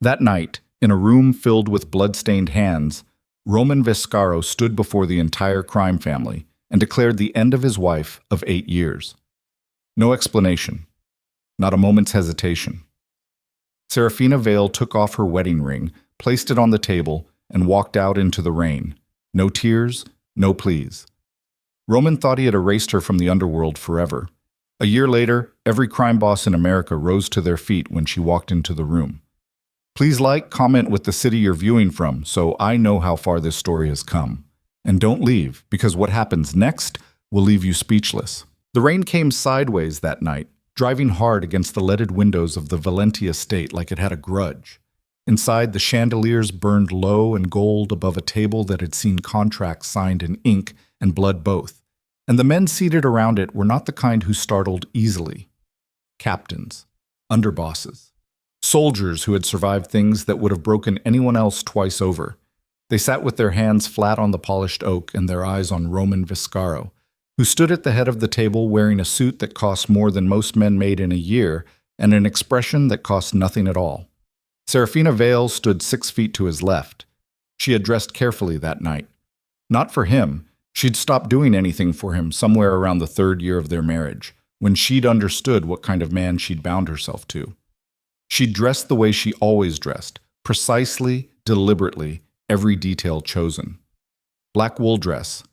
That night, in a room filled with blood-stained hands, Roman Vescaro stood before the entire crime family and declared the end of his wife of 8 years. No explanation, not a moment's hesitation. Seraphina Vale took off her wedding ring, placed it on the table, and walked out into the rain. No tears, no pleas. Roman thought he had erased her from the underworld forever. A year later, every crime boss in America rose to their feet when she walked into the room. Please like, comment with the city you're viewing from so I know how far this story has come. And don't leave, because what happens next will leave you speechless. The rain came sideways that night, driving hard against the leaded windows of the Valenti estate like it had a grudge. Inside, the chandeliers burned low and gold above a table that had seen contracts signed in ink and blood both. And the men seated around it were not the kind who startled easily. Captains, underbosses, soldiers who had survived things that would have broken anyone else twice over. They sat with their hands flat on the polished oak and their eyes on Roman Vescaro, who stood at the head of the table wearing a suit that cost more than most men made in a year and an expression that cost nothing at all. Seraphina Vale stood 6 feet to his left. She had dressed carefully that night. Not for him. She'd stopped doing anything for him somewhere around the 3rd year of their marriage, when she'd understood what kind of man she'd bound herself to. She'd dressed the way she always dressed, precisely, deliberately, every detail chosen. Black wool dress,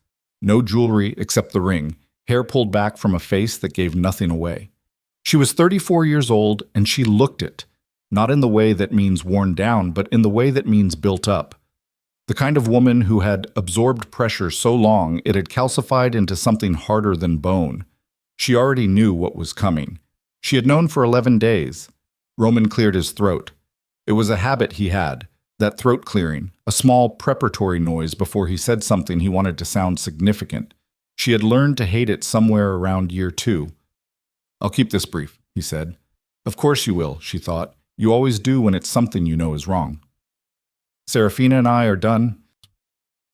no jewelry except the ring, hair pulled back from a face that gave nothing away. She was 34 years old, and she looked it, not in the way that means worn down, but in the way that means built up. The kind of woman who had absorbed pressure so long it had calcified into something harder than bone. She already knew what was coming. She had known for 11 days. Roman cleared his throat. It was a habit he had, that throat clearing, a small preparatory noise before he said something he wanted to sound significant. She had learned to hate it somewhere around year 2. "I'll keep this brief," he said. "Of course you will," she thought. "You always do when it's something you know is wrong." "Seraphina and I are done."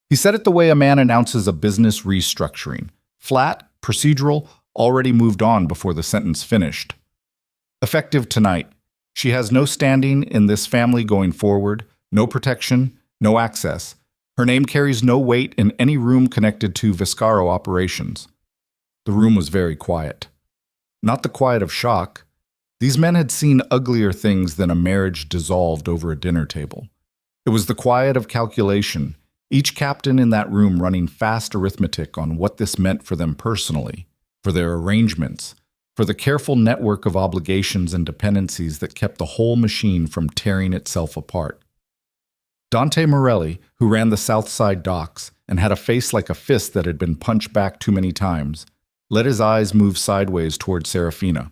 He said it the way a man announces a business restructuring. Flat, procedural, already moved on before the sentence finished. "Effective tonight. She has no standing in this family going forward, no protection, no access. Her name carries no weight in any room connected to Vescaro operations." The room was very quiet. Not the quiet of shock. These men had seen uglier things than a marriage dissolved over a dinner table. It was the quiet of calculation, each captain in that room running fast arithmetic on what this meant for them personally, for their arrangements, for the careful network of obligations and dependencies that kept the whole machine from tearing itself apart. Dante Morelli, who ran the South Side docks and had a face like a fist that had been punched back too many times, let his eyes move sideways toward Seraphina.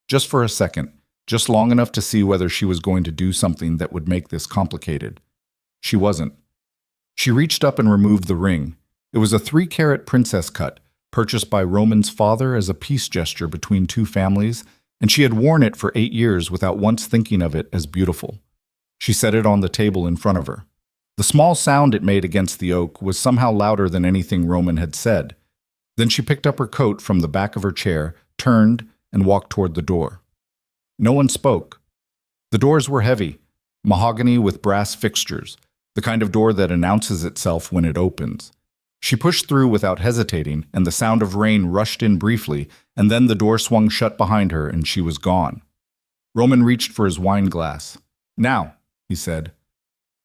Just for a second, just long enough to see whether she was going to do something that would make this complicated. She wasn't. She reached up and removed the ring. It was a 3-carat princess cut, purchased by Roman's father as a peace gesture between 2 families, and she had worn it for 8 years without once thinking of it as beautiful. She set it on the table in front of her. The small sound it made against the oak was somehow louder than anything Roman had said. Then she picked up her coat from the back of her chair, turned, and walked toward the door. No one spoke. The doors were heavy, mahogany with brass fixtures, the kind of door that announces itself when it opens. She pushed through without hesitating, and the sound of rain rushed in briefly, and then the door swung shut behind her, and she was gone. Roman reached for his wine glass. "Now," he said.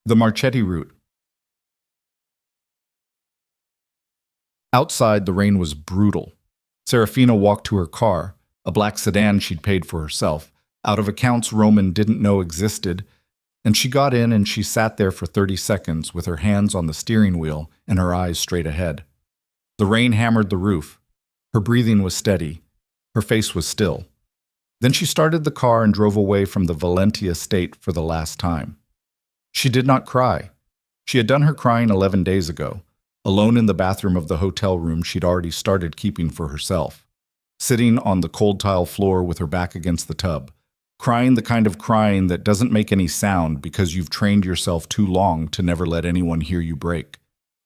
"The Marchetti route." Outside, the rain was brutal. Seraphina walked to her car, a black sedan she'd paid for herself, out of accounts Roman didn't know existed, and she got in and she sat there for 30 seconds with her hands on the steering wheel and her eyes straight ahead. The rain hammered the roof. Her breathing was steady. Her face was still. Then she started the car and drove away from the Valenti estate for the last time. She did not cry. She had done her crying 11 days ago, alone in the bathroom of the hotel room she'd already started keeping for herself, sitting on the cold tile floor with her back against the tub, crying the kind of crying that doesn't make any sound because you've trained yourself too long to never let anyone hear you break.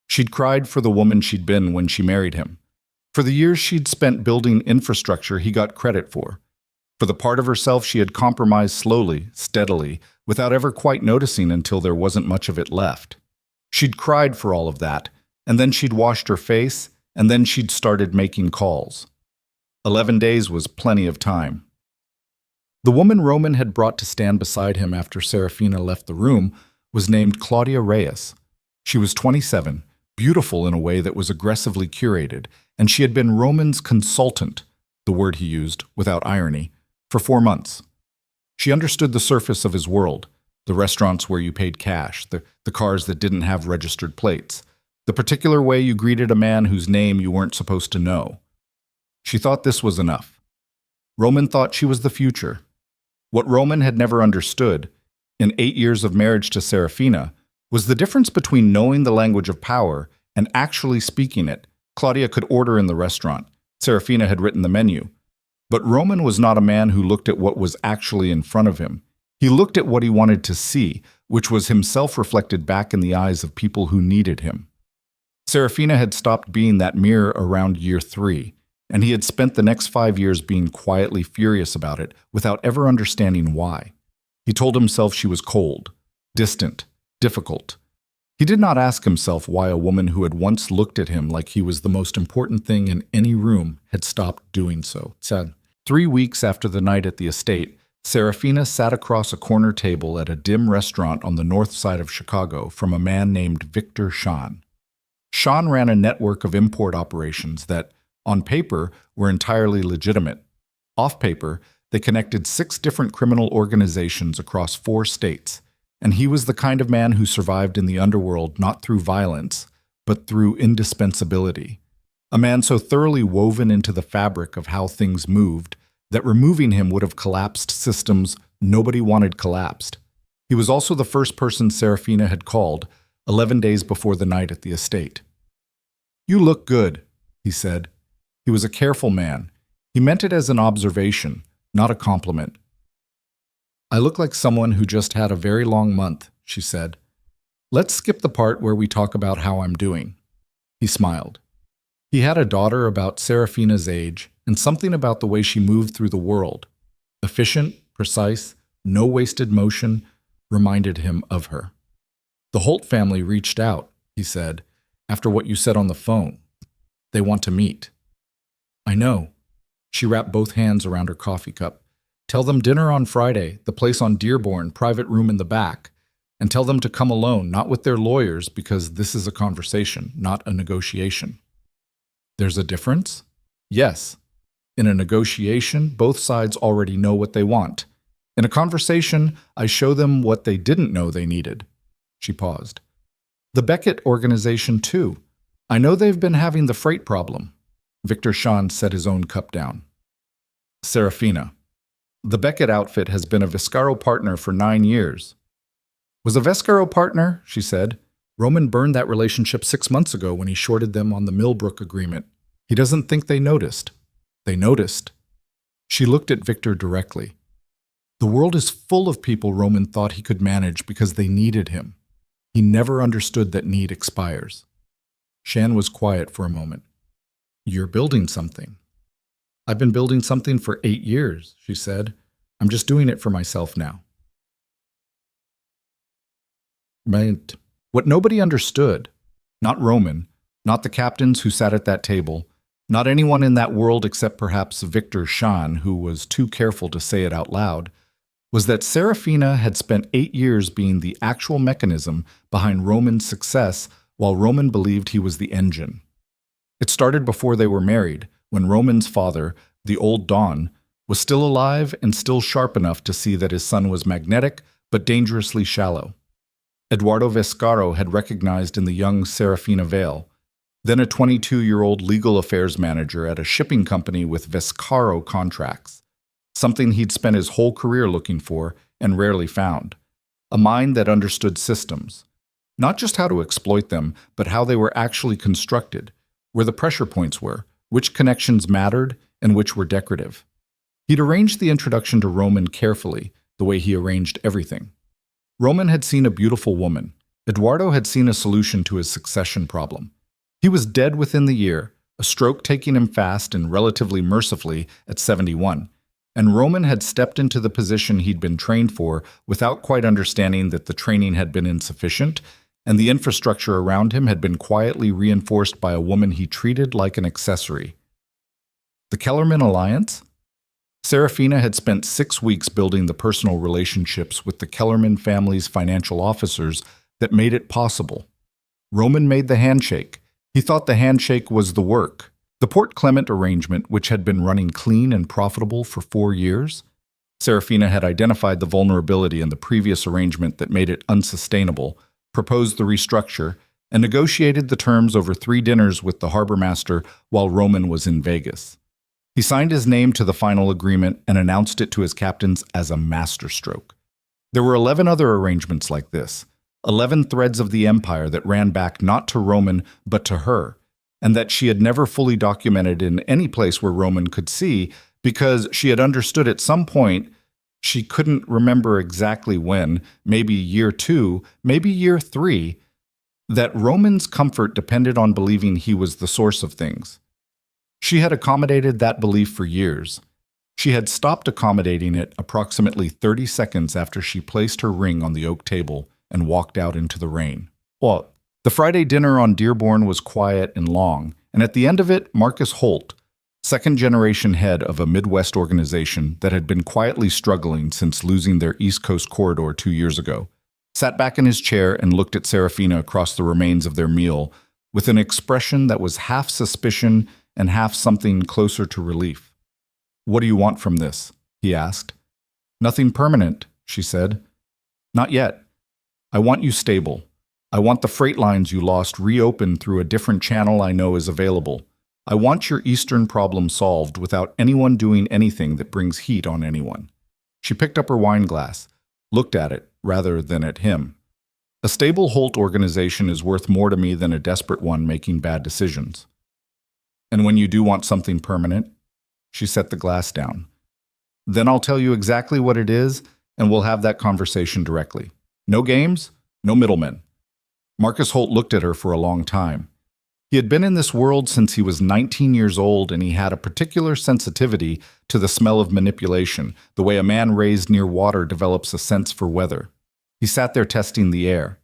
She'd cried for the woman she'd been when she married him, for the years she'd spent building infrastructure he got credit for. For the part of herself she had compromised slowly, steadily, without ever quite noticing until there wasn't much of it left. She'd cried for all of that, and then she'd washed her face, and then she'd started making calls. 11 days was plenty of time. The woman Roman had brought to stand beside him after Seraphina left the room was named Claudia Reyes. She was 27, beautiful in a way that was aggressively curated, and she had been Roman's consultant, the word he used, without irony, for 4 months. She understood the surface of his world, the restaurants where you paid cash, the cars that didn't have registered plates, the particular way you greeted a man whose name you weren't supposed to know. She thought this was enough. Roman thought she was the future. What Roman had never understood, in 8 years of marriage to Seraphina, was the difference between knowing the language of power and actually speaking it. Claudia could order in the restaurant. Seraphina had written the menu. But Roman was not a man who looked at what was actually in front of him. He looked at what he wanted to see, which was himself reflected back in the eyes of people who needed him. Seraphina had stopped being that mirror around year 3, and he had spent the next 5 years being quietly furious about it without ever understanding why. He told himself she was cold, distant, difficult. He did not ask himself why a woman who had once looked at him like he was the most important thing in any room had stopped doing so. 3 weeks after the night at the estate, Seraphina sat across a corner table at a dim restaurant on the north side of Chicago from a man named Victor Sean. Sean ran a network of import operations that, on paper, were entirely legitimate. Off paper, they connected 6 different criminal organizations across 4 states, and he was the kind of man who survived in the underworld not through violence, but through indispensability. A man so thoroughly woven into the fabric of how things moved that removing him would have collapsed systems nobody wanted collapsed. He was also the first person Seraphina had called 11 days before the night at the estate. "You look good," he said. He was a careful man. He meant it as an observation, not a compliment. "I look like someone who just had a very long month," she said. "Let's skip the part where we talk about how I'm doing." He smiled. He had a daughter about Seraphina's age, and something about the way she moved through the world, efficient, precise, no wasted motion, reminded him of her. "The Holt family reached out," he said, "after what you said on the phone. They want to meet." "I know." She wrapped both hands around her coffee cup. "Tell them dinner on Friday, the place on Dearborn, private room in the back. And tell them to come alone, not with their lawyers, because this is a conversation, not a negotiation." "There's a difference?" "Yes. In a negotiation, both sides already know what they want. In a conversation, I show them what they didn't know they needed." She paused. "The Beckett organization, too. I know they've been having the freight problem." Victor Sean set his own cup down. "Seraphina, the Beckett outfit has been a Vescaro partner for 9 years." "Was a Vescaro partner?" she said. "Roman burned that relationship 6 months ago when he shorted them on the Millbrook agreement. He doesn't think they noticed." "They noticed." She looked at Victor directly. "The world is full of people Roman thought he could manage because they needed him. He never understood that need expires." Shan was quiet for a moment. "You're building something." "I've been building something for 8 years, she said. "I'm just doing it for myself now." Right. What nobody understood, not Roman, not the captains who sat at that table, not anyone in that world except perhaps Victor Sean, who was too careful to say it out loud, was that Seraphina had spent 8 years being the actual mechanism behind Roman's success while Roman believed he was the engine. It started before they were married, when Roman's father, the old Don, was still alive and still sharp enough to see that his son was magnetic but dangerously shallow. Eduardo Vescaro had recognized in the young Seraphina Vale, then a 22-year-old legal affairs manager at a shipping company with Vescaro contracts, something he'd spent his whole career looking for and rarely found, a mind that understood systems, not just how to exploit them, but how they were actually constructed, where the pressure points were, which connections mattered, and which were decorative. He'd arranged the introduction to Roman carefully, the way he arranged everything. Roman had seen a beautiful woman. Eduardo had seen a solution to his succession problem. He was dead within the year, a stroke taking him fast and relatively mercifully at 71. And Roman had stepped into the position he'd been trained for without quite understanding that the training had been insufficient, and the infrastructure around him had been quietly reinforced by a woman he treated like an accessory. The Kellerman Alliance? Seraphina had spent 6 weeks building the personal relationships with the Kellerman family's financial officers that made it possible. Roman made the handshake. He thought the handshake was the work. The Port Clement arrangement, which had been running clean and profitable for 4 years. Seraphina had identified the vulnerability in the previous arrangement that made it unsustainable, proposed the restructure, and negotiated the terms over 3 dinners with the harbor master while Roman was in Vegas. He signed his name to the final agreement and announced it to his captains as a masterstroke. There were 11 other arrangements like this, 11 threads of the empire that ran back not to Roman but to her, and that she had never fully documented in any place where Roman could see because she had understood at some point, she couldn't remember exactly when, maybe year 2, maybe year 3, that Roman's comfort depended on believing he was the source of things. She had accommodated that belief for years. She had stopped accommodating it approximately 30 seconds after she placed her ring on the oak table and walked out into the rain. Well, the Friday dinner on Dearborn was quiet and long, and at the end of it, Marcus Holt, second-generation head of a Midwest organization that had been quietly struggling since losing their East Coast corridor 2 years ago, sat back in his chair and looked at Seraphina across the remains of their meal with an expression that was half suspicion and half something closer to relief. "What do you want from this?" he asked. "Nothing permanent," she said. "Not yet. I want you stable. I want the freight lines you lost reopened through a different channel I know is available. I want your Eastern problem solved without anyone doing anything that brings heat on anyone." She picked up her wine glass, looked at it rather than at him. "A stable Holt organization is worth more to me than a desperate one making bad decisions." "And when you do want something permanent?" She set the glass down. "Then I'll tell you exactly what it is, and we'll have that conversation directly. No games, no middlemen." Marcus Holt looked at her for a long time. He had been in this world since he was 19 years old, and he had a particular sensitivity to the smell of manipulation, the way a man raised near water develops a sense for weather. He sat there testing the air.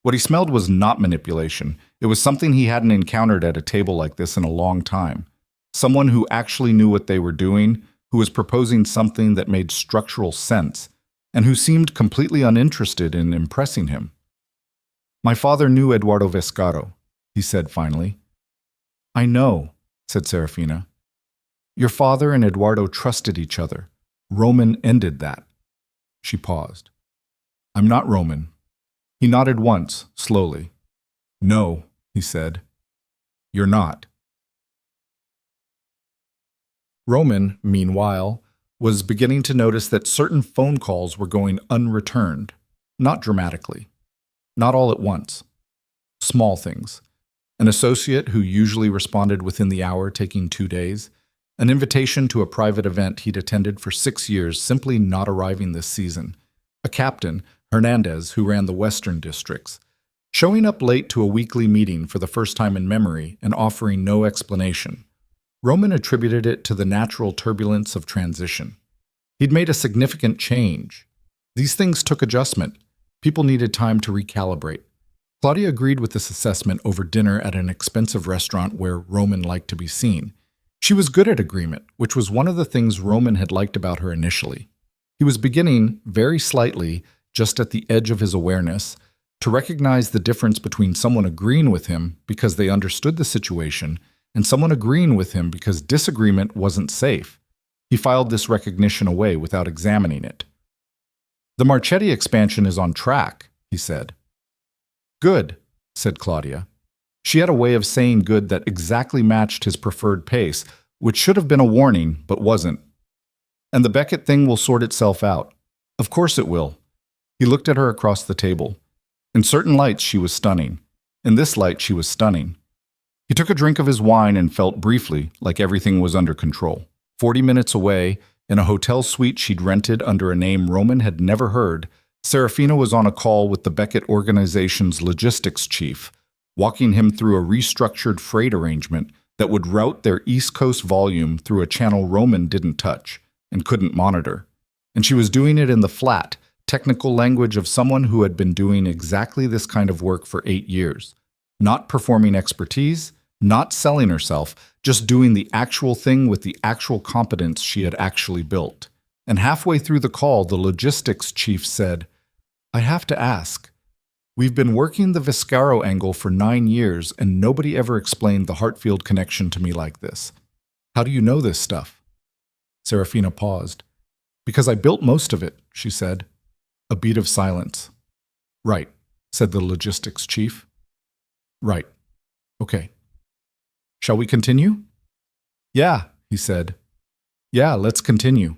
What he smelled was not manipulation. It was something he hadn't encountered at a table like this in a long time. Someone who actually knew what they were doing, who was proposing something that made structural sense, and who seemed completely uninterested in impressing him. "My father knew Eduardo Vescaro," he said finally. "I know," said Seraphina. "Your father and Eduardo trusted each other. Roman ended that." She paused. "I'm not Roman." He nodded once, slowly. "No," he said. "You're not." Roman, meanwhile, was beginning to notice that certain phone calls were going unreturned, not dramatically, not all at once. Small things. An associate who usually responded within the hour taking 2 days, an invitation to a private event he'd attended for 6 years simply not arriving this season, a captain, Hernandez, who ran the Western districts, showing up late to a weekly meeting for the first time in memory and offering no explanation. Roman attributed it to the natural turbulence of transition. He'd made a significant change. These things took adjustment. People needed time to recalibrate. Claudia agreed with this assessment over dinner at an expensive restaurant where Roman liked to be seen. She was good at agreement, which was one of the things Roman had liked about her initially. He was beginning, very slightly, just at the edge of his awareness, to recognize the difference between someone agreeing with him because they understood the situation and someone agreeing with him because disagreement wasn't safe. He filed this recognition away without examining it. "The Marchetti expansion is on track," he said. "Good," said Claudia. She had a way of saying good that exactly matched his preferred pace, which should have been a warning, but wasn't. "And the Beckett thing will sort itself out." "Of course it will." He looked at her across the table. In certain lights she was stunning. In this light she was stunning. He took a drink of his wine and felt briefly like everything was under control. 40 minutes away, in a hotel suite she'd rented under a name Roman had never heard, Seraphina was on a call with the Beckett organization's logistics chief, walking him through a restructured freight arrangement that would route their East Coast volume through a channel Roman didn't touch, and couldn't monitor. And she was doing it in the flat, technical language of someone who had been doing exactly this kind of work for 8 years. Not performing expertise, not selling herself, just doing the actual thing with the actual competence she had actually built. And halfway through the call, the logistics chief said, "I have to ask. We've been working the Vescaro angle for 9 years, and nobody ever explained the Hartfield connection to me like this. How do you know this stuff?" Seraphina paused. "Because I built most of it," she said. A beat of silence. "Right," said the logistics chief. "Right. Okay. Shall we continue?" "Yeah," he said. "Yeah, let's continue."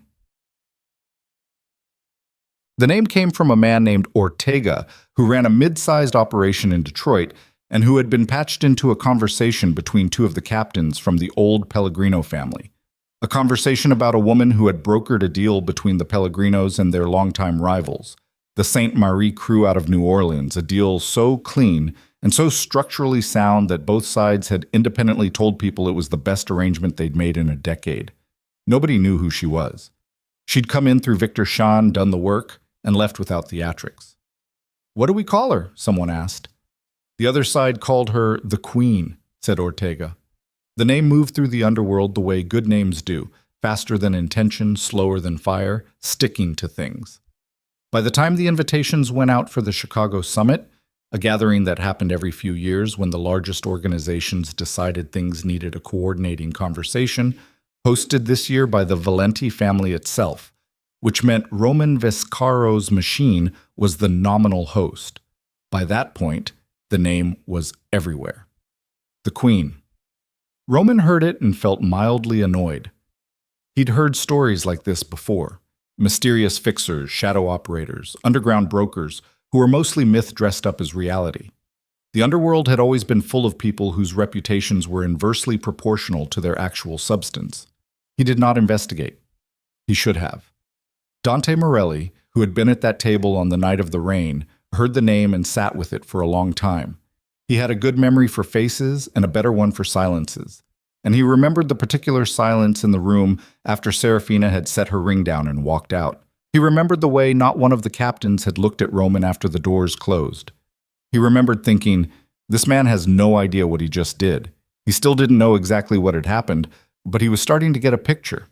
The name came from a man named Ortega, who ran a mid-sized operation in Detroit and who had been patched into a conversation between two of the captains from the old Pellegrino family. A conversation about a woman who had brokered a deal between the Pellegrinos and their longtime rivals, the Sainte Marie crew out of New Orleans, a deal so clean and so structurally sound that both sides had independently told people it was the best arrangement they'd made in a decade. Nobody knew who she was. She'd come in through Victor Sean, done the work, and left without theatrics. "What do we call her?" someone asked. "The other side called her the Queen," said Ortega. The name moved through the underworld the way good names do, faster than intention, slower than fire, sticking to things. By the time the invitations went out for the Chicago Summit, a gathering that happened every few years when the largest organizations decided things needed a coordinating conversation, hosted this year by the Valenti family itself, which meant Roman Vescaro's machine was the nominal host. By that point, the name was everywhere. The Queen. Roman heard it and felt mildly annoyed. He'd heard stories like this before. Mysterious fixers, shadow operators, underground brokers, who were mostly myth dressed up as reality. The underworld had always been full of people whose reputations were inversely proportional to their actual substance. He did not investigate. He should have. Dante Morelli, who had been at that table on the night of the rain, heard the name and sat with it for a long time. He had a good memory for faces and a better one for silences. And he remembered the particular silence in the room after Seraphina had set her ring down and walked out. He remembered the way not one of the captains had looked at Roman after the doors closed. He remembered thinking, this man has no idea what he just did. He still didn't know exactly what had happened, but he was starting to get a picture.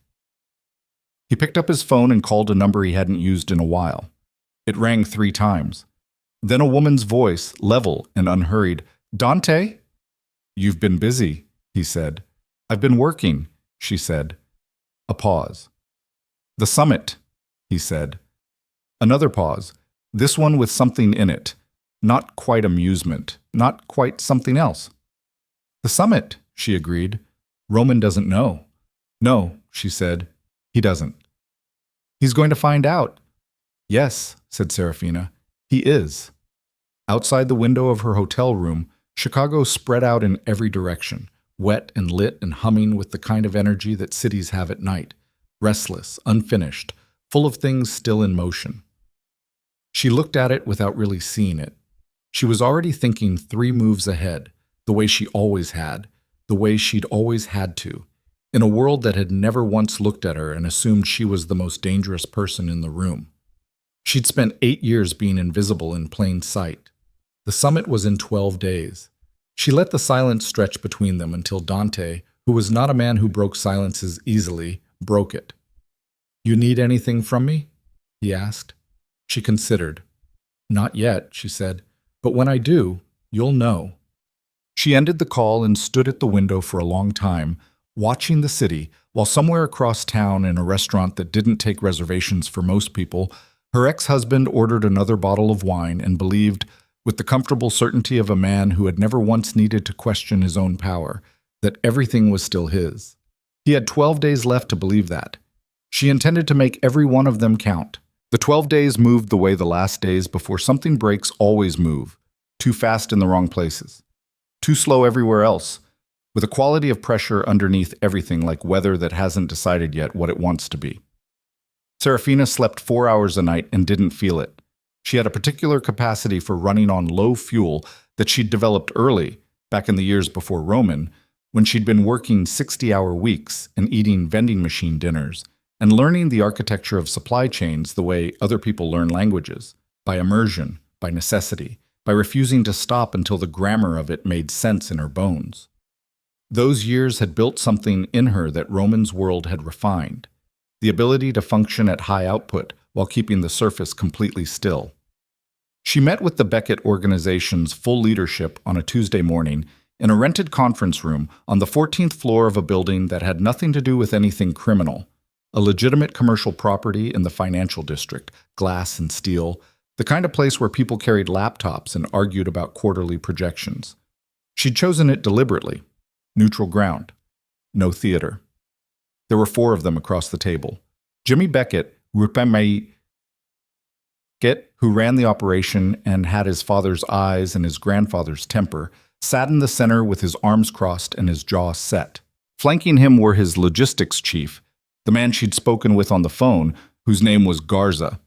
He picked up his phone and called a number he hadn't used in a while. It rang 3 times. Then a woman's voice, level and unhurried. "Dante?" "You've been busy," he said. "I've been working," she said. A pause. "The summit," he said. Another pause, this one with something in it. Not quite amusement, not quite something else. "The summit," she agreed. "Roman doesn't know." "No," she said. "He doesn't." "He's going to find out." "Yes," said Seraphina. "He is." Outside the window of her hotel room, Chicago spread out in every direction, wet and lit and humming with the kind of energy that cities have at night, restless, unfinished, full of things still in motion. She looked at it without really seeing it. She was already thinking 3 moves ahead, the way she always had, the way she'd always had to, in a world that had never once looked at her and assumed she was the most dangerous person in the room. She'd spent 8 years being invisible in plain sight. The summit was in 12 days. She let the silence stretch between them until Dante, who was not a man who broke silences easily, broke it. "You need anything from me?" he asked. She considered. "Not yet," she said, "but when I do, you'll know." She ended the call and stood at the window for a long time, watching the city, while somewhere across town in a restaurant that didn't take reservations for most people, her ex-husband ordered another bottle of wine and believed, with the comfortable certainty of a man who had never once needed to question his own power, that everything was still his. He had 12 days left to believe that. She intended to make every one of them count. The 12 days moved the way the last days before something breaks always move, too fast in the wrong places, too slow everywhere else, with a quality of pressure underneath everything like weather that hasn't decided yet what it wants to be. Seraphina slept 4 hours a night and didn't feel it. She had a particular capacity for running on low fuel that she'd developed early, back in the years before Roman, when she'd been working 60-hour weeks and eating vending machine dinners, and learning the architecture of supply chains the way other people learn languages, by immersion, by necessity, by refusing to stop until the grammar of it made sense in her bones. Those years had built something in her that Roman's world had refined, the ability to function at high output while keeping the surface completely still. She met with the Beckett organization's full leadership on a Tuesday morning in a rented conference room on the 14th floor of a building that had nothing to do with anything criminal, a legitimate commercial property in the financial district, glass and steel, the kind of place where people carried laptops and argued about quarterly projections. She'd chosen it deliberately. Neutral ground. No theater. There were 4 of them across the table. Jimmy Beckett, who ran the operation and had his father's eyes and his grandfather's temper, sat in the center with his arms crossed and his jaw set. Flanking him were his logistics chief, the man she'd spoken with on the phone, whose name was Garza,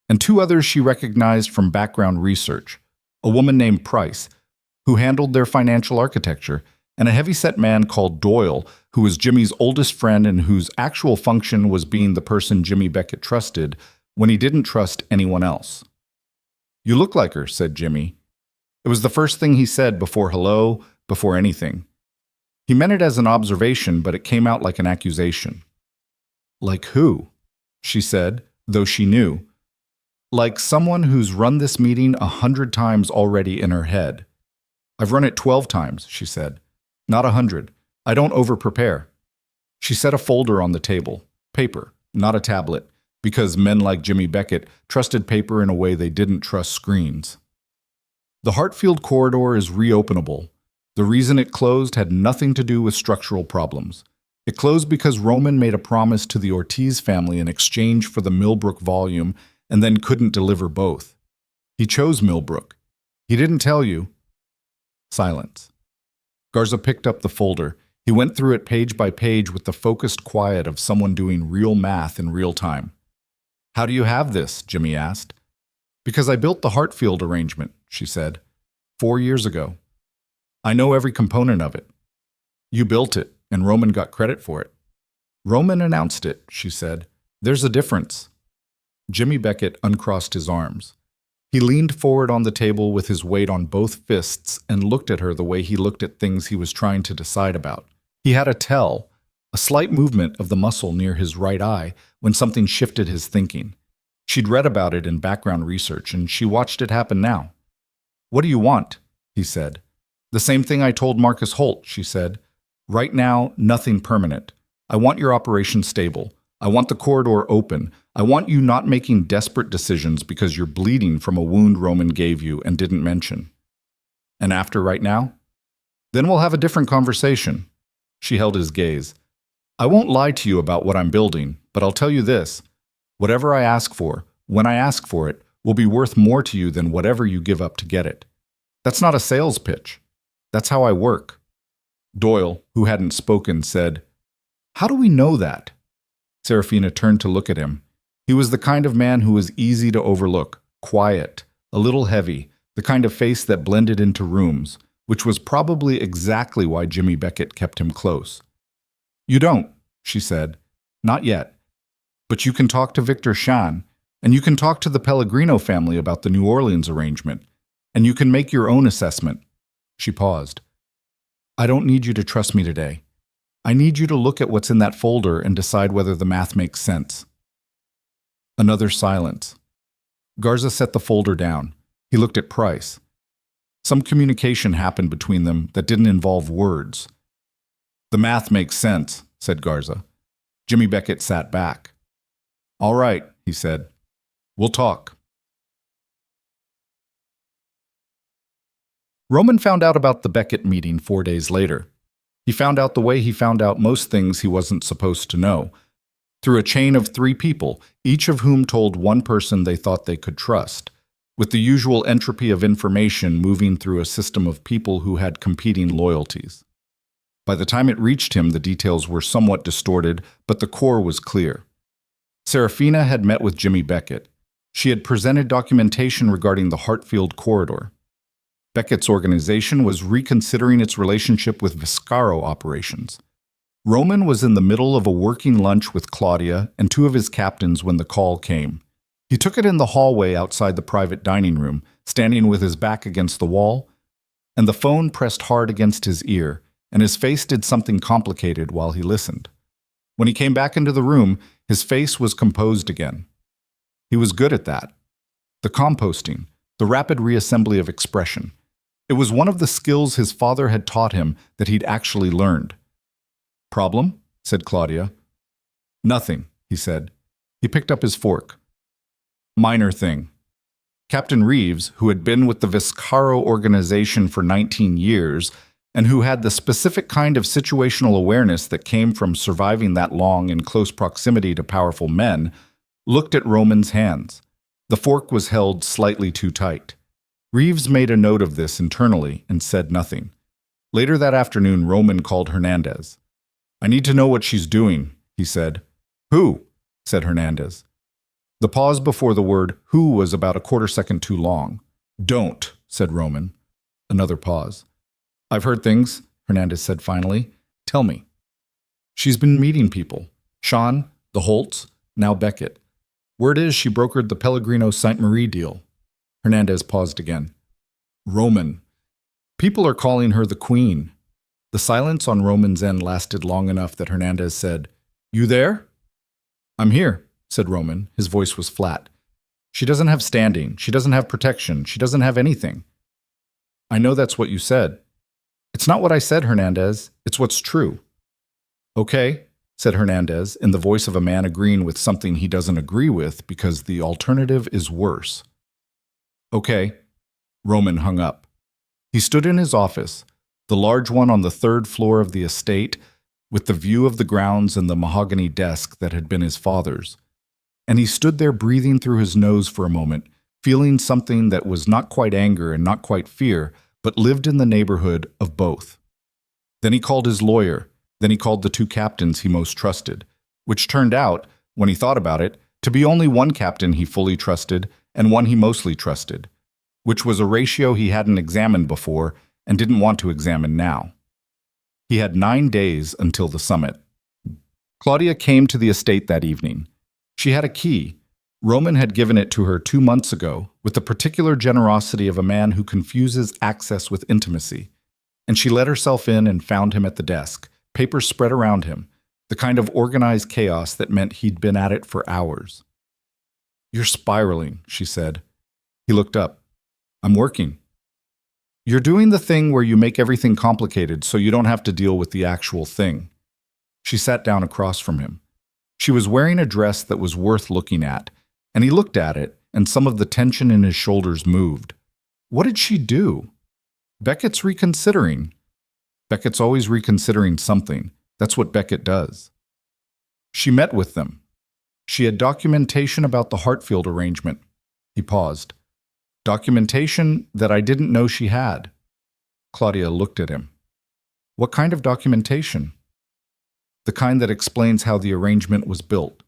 and 2 others she recognized from background research, a woman named Price, who handled their financial architecture, and a heavyset man called Doyle, who was Jimmy's oldest friend and whose actual function was being the person Jimmy Beckett trusted when he didn't trust anyone else. "You look like her," said Jimmy. It was the first thing he said before hello, before anything. He meant it as an observation, but it came out like an accusation. "Like who?" she said, though she knew. "Like someone who's run this meeting 100 times already in her head." "I've run it 12 times, she said. "Not 100. I don't over-prepare." She set a folder on the table. Paper, not a tablet, because men like Jimmy Beckett trusted paper in a way they didn't trust screens. The Hartfield corridor is reopenable. The reason it closed had nothing to do with structural problems. It closed because Roman made a promise to the Ortiz family in exchange for the Millbrook volume and then couldn't deliver both. He chose Millbrook. He didn't tell you. Silence. Garza picked up the folder. He went through it page by page with the focused quiet of someone doing real math in real time. "How do you have this?" Jimmy asked. "Because I built the Hartfield arrangement," she said, 4 years ago. "I know every component of it." "You built it, and Roman got credit for it." "Roman announced it," she said. "There's a difference." Jimmy Beckett uncrossed his arms. He leaned forward on the table with his weight on both fists and looked at her the way he looked at things he was trying to decide about. He had a tell, a slight movement of the muscle near his right eye when something shifted his thinking. She'd read about it in background research, and she watched it happen now. "What do you want?" he said. "The same thing I told Marcus Holt," she said. "Right now, nothing permanent. I want your operation stable. I want the corridor open. I want you not making desperate decisions because you're bleeding from a wound Roman gave you and didn't mention." "And after right now?" "Then we'll have a different conversation." She held his gaze. "I won't lie to you about what I'm building, but I'll tell you this. Whatever I ask for, when I ask for it, will be worth more to you than whatever you give up to get it. That's not a sales pitch. That's how I work." Doyle, who hadn't spoken, said, "How do we know that?" Seraphina turned to look at him. He was the kind of man who was easy to overlook, quiet, a little heavy, the kind of face that blended into rooms, which was probably exactly why Jimmy Beckett kept him close. "You don't," she said. "Not yet. But you can talk to Victor Shan, and you can talk to the Pellegrino family about the New Orleans arrangement, and you can make your own assessment." She paused. "I don't need you to trust me today. I need you to look at what's in that folder and decide whether the math makes sense." Another silence. Garza set the folder down. He looked at Price. Some communication happened between them that didn't involve words. "The math makes sense," said Garza. Jimmy Beckett sat back. "All right," he said. "We'll talk." Roman found out about the Beckett meeting 4 days later. He found out the way he found out most things he wasn't supposed to know, through a chain of 3 people, each of whom told one person they thought they could trust, with the usual entropy of information moving through a system of people who had competing loyalties. By the time it reached him, the details were somewhat distorted, but the core was clear. Seraphina had met with Jimmy Beckett. She had presented documentation regarding the Hartfield corridor. Beckett's organization was reconsidering its relationship with Vescaro operations. Roman was in the middle of a working lunch with Claudia and two of his captains when the call came. He took it in the hallway outside the private dining room, standing with his back against the wall, and the phone pressed hard against his ear, and his face did something complicated while he listened. When he came back into the room, his face was composed again. He was good at that. The composting, the rapid reassembly of expression. It was one of the skills his father had taught him that he'd actually learned. "Problem?" said Claudia. "Nothing," he said. He picked up his fork. "Minor thing. Captain Reeves, who had been with the Vescaro organization for 19 years, and who had the specific kind of situational awareness that came from surviving that long in close proximity to powerful men, looked at Roman's hands. The fork was held slightly too tight. Reeves made a note of this internally and said nothing. Later that afternoon, Roman called Hernandez. "I need to know what she's doing," he said. "Who?" said Hernandez. The pause before the word "who" was about a quarter second too long. "Don't," said Roman. Another pause. "I've heard things," Hernandez said finally. "Tell me." "She's been meeting people. Sean, the Holtz, now Beckett. Word is she brokered the Pellegrino Sainte Marie deal." Hernandez paused again. "Roman. People are calling her the Queen." The silence on Roman's end lasted long enough that Hernandez said, "You there?" "I'm here," said Roman. His voice was flat. "She doesn't have standing. She doesn't have protection. She doesn't have anything." "I know that's what you said." "It's not what I said, Hernandez. It's what's true." "Okay," said Hernandez, in the voice of a man agreeing with something he doesn't agree with because the alternative is worse. "Okay." Roman hung up. He stood in his office, the large one on the third floor of the estate, with the view of the grounds and the mahogany desk that had been his father's. And he stood there breathing through his nose for a moment, feeling something that was not quite anger and not quite fear, but lived in the neighborhood of both. Then he called his lawyer. Then he called the two captains he most trusted, which turned out, when he thought about it, to be only one captain he fully trusted and one he mostly trusted, which was a ratio he hadn't examined before and didn't want to examine now. He had 9 days until the summit. Claudia came to the estate that evening. She had a key. Roman had given it to her 2 months ago with the particular generosity of a man who confuses access with intimacy. And she let herself in and found him at the desk, papers spread around him, the kind of organized chaos that meant he'd been at it for hours. "You're spiraling," she said. He looked up. "I'm working." "You're doing the thing where you make everything complicated so you don't have to deal with the actual thing." She sat down across from him. She was wearing a dress that was worth looking at, and he looked at it, and some of the tension in his shoulders moved. What did she do? Beckett's reconsidering. Beckett's always reconsidering something. That's what Beckett does. She met with them. She had documentation about the Hartfield arrangement. He paused. Documentation that I didn't know she had. Claudia looked at him. What kind of documentation? The kind that explains how the arrangement was built.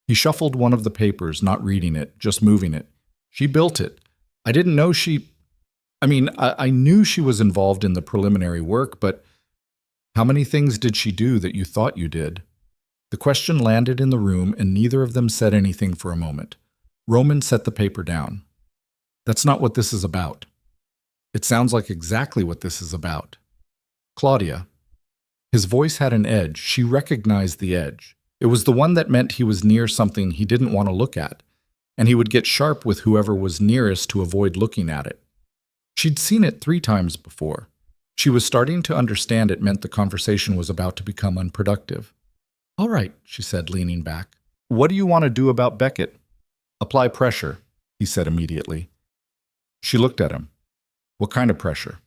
He shuffled one of the papers, not reading it, just moving it. She built it. I didn't know she... I knew she was involved in the preliminary work, but how many things did she do that you thought you did? The question landed in the room, and neither of them said anything for a moment. Roman set the paper down. That's not what this is about. It sounds like exactly what this is about. Claudia. His voice had an edge. She recognized the edge. It was the one that meant he was near something he didn't want to look at, and he would get sharp with whoever was nearest to avoid looking at it. She'd seen it 3 times before. She was starting to understand it meant the conversation was about to become unproductive. All right, she said, leaning back. What do you want to do about Beckett? Apply pressure, he said immediately. She looked at him. What kind of pressure?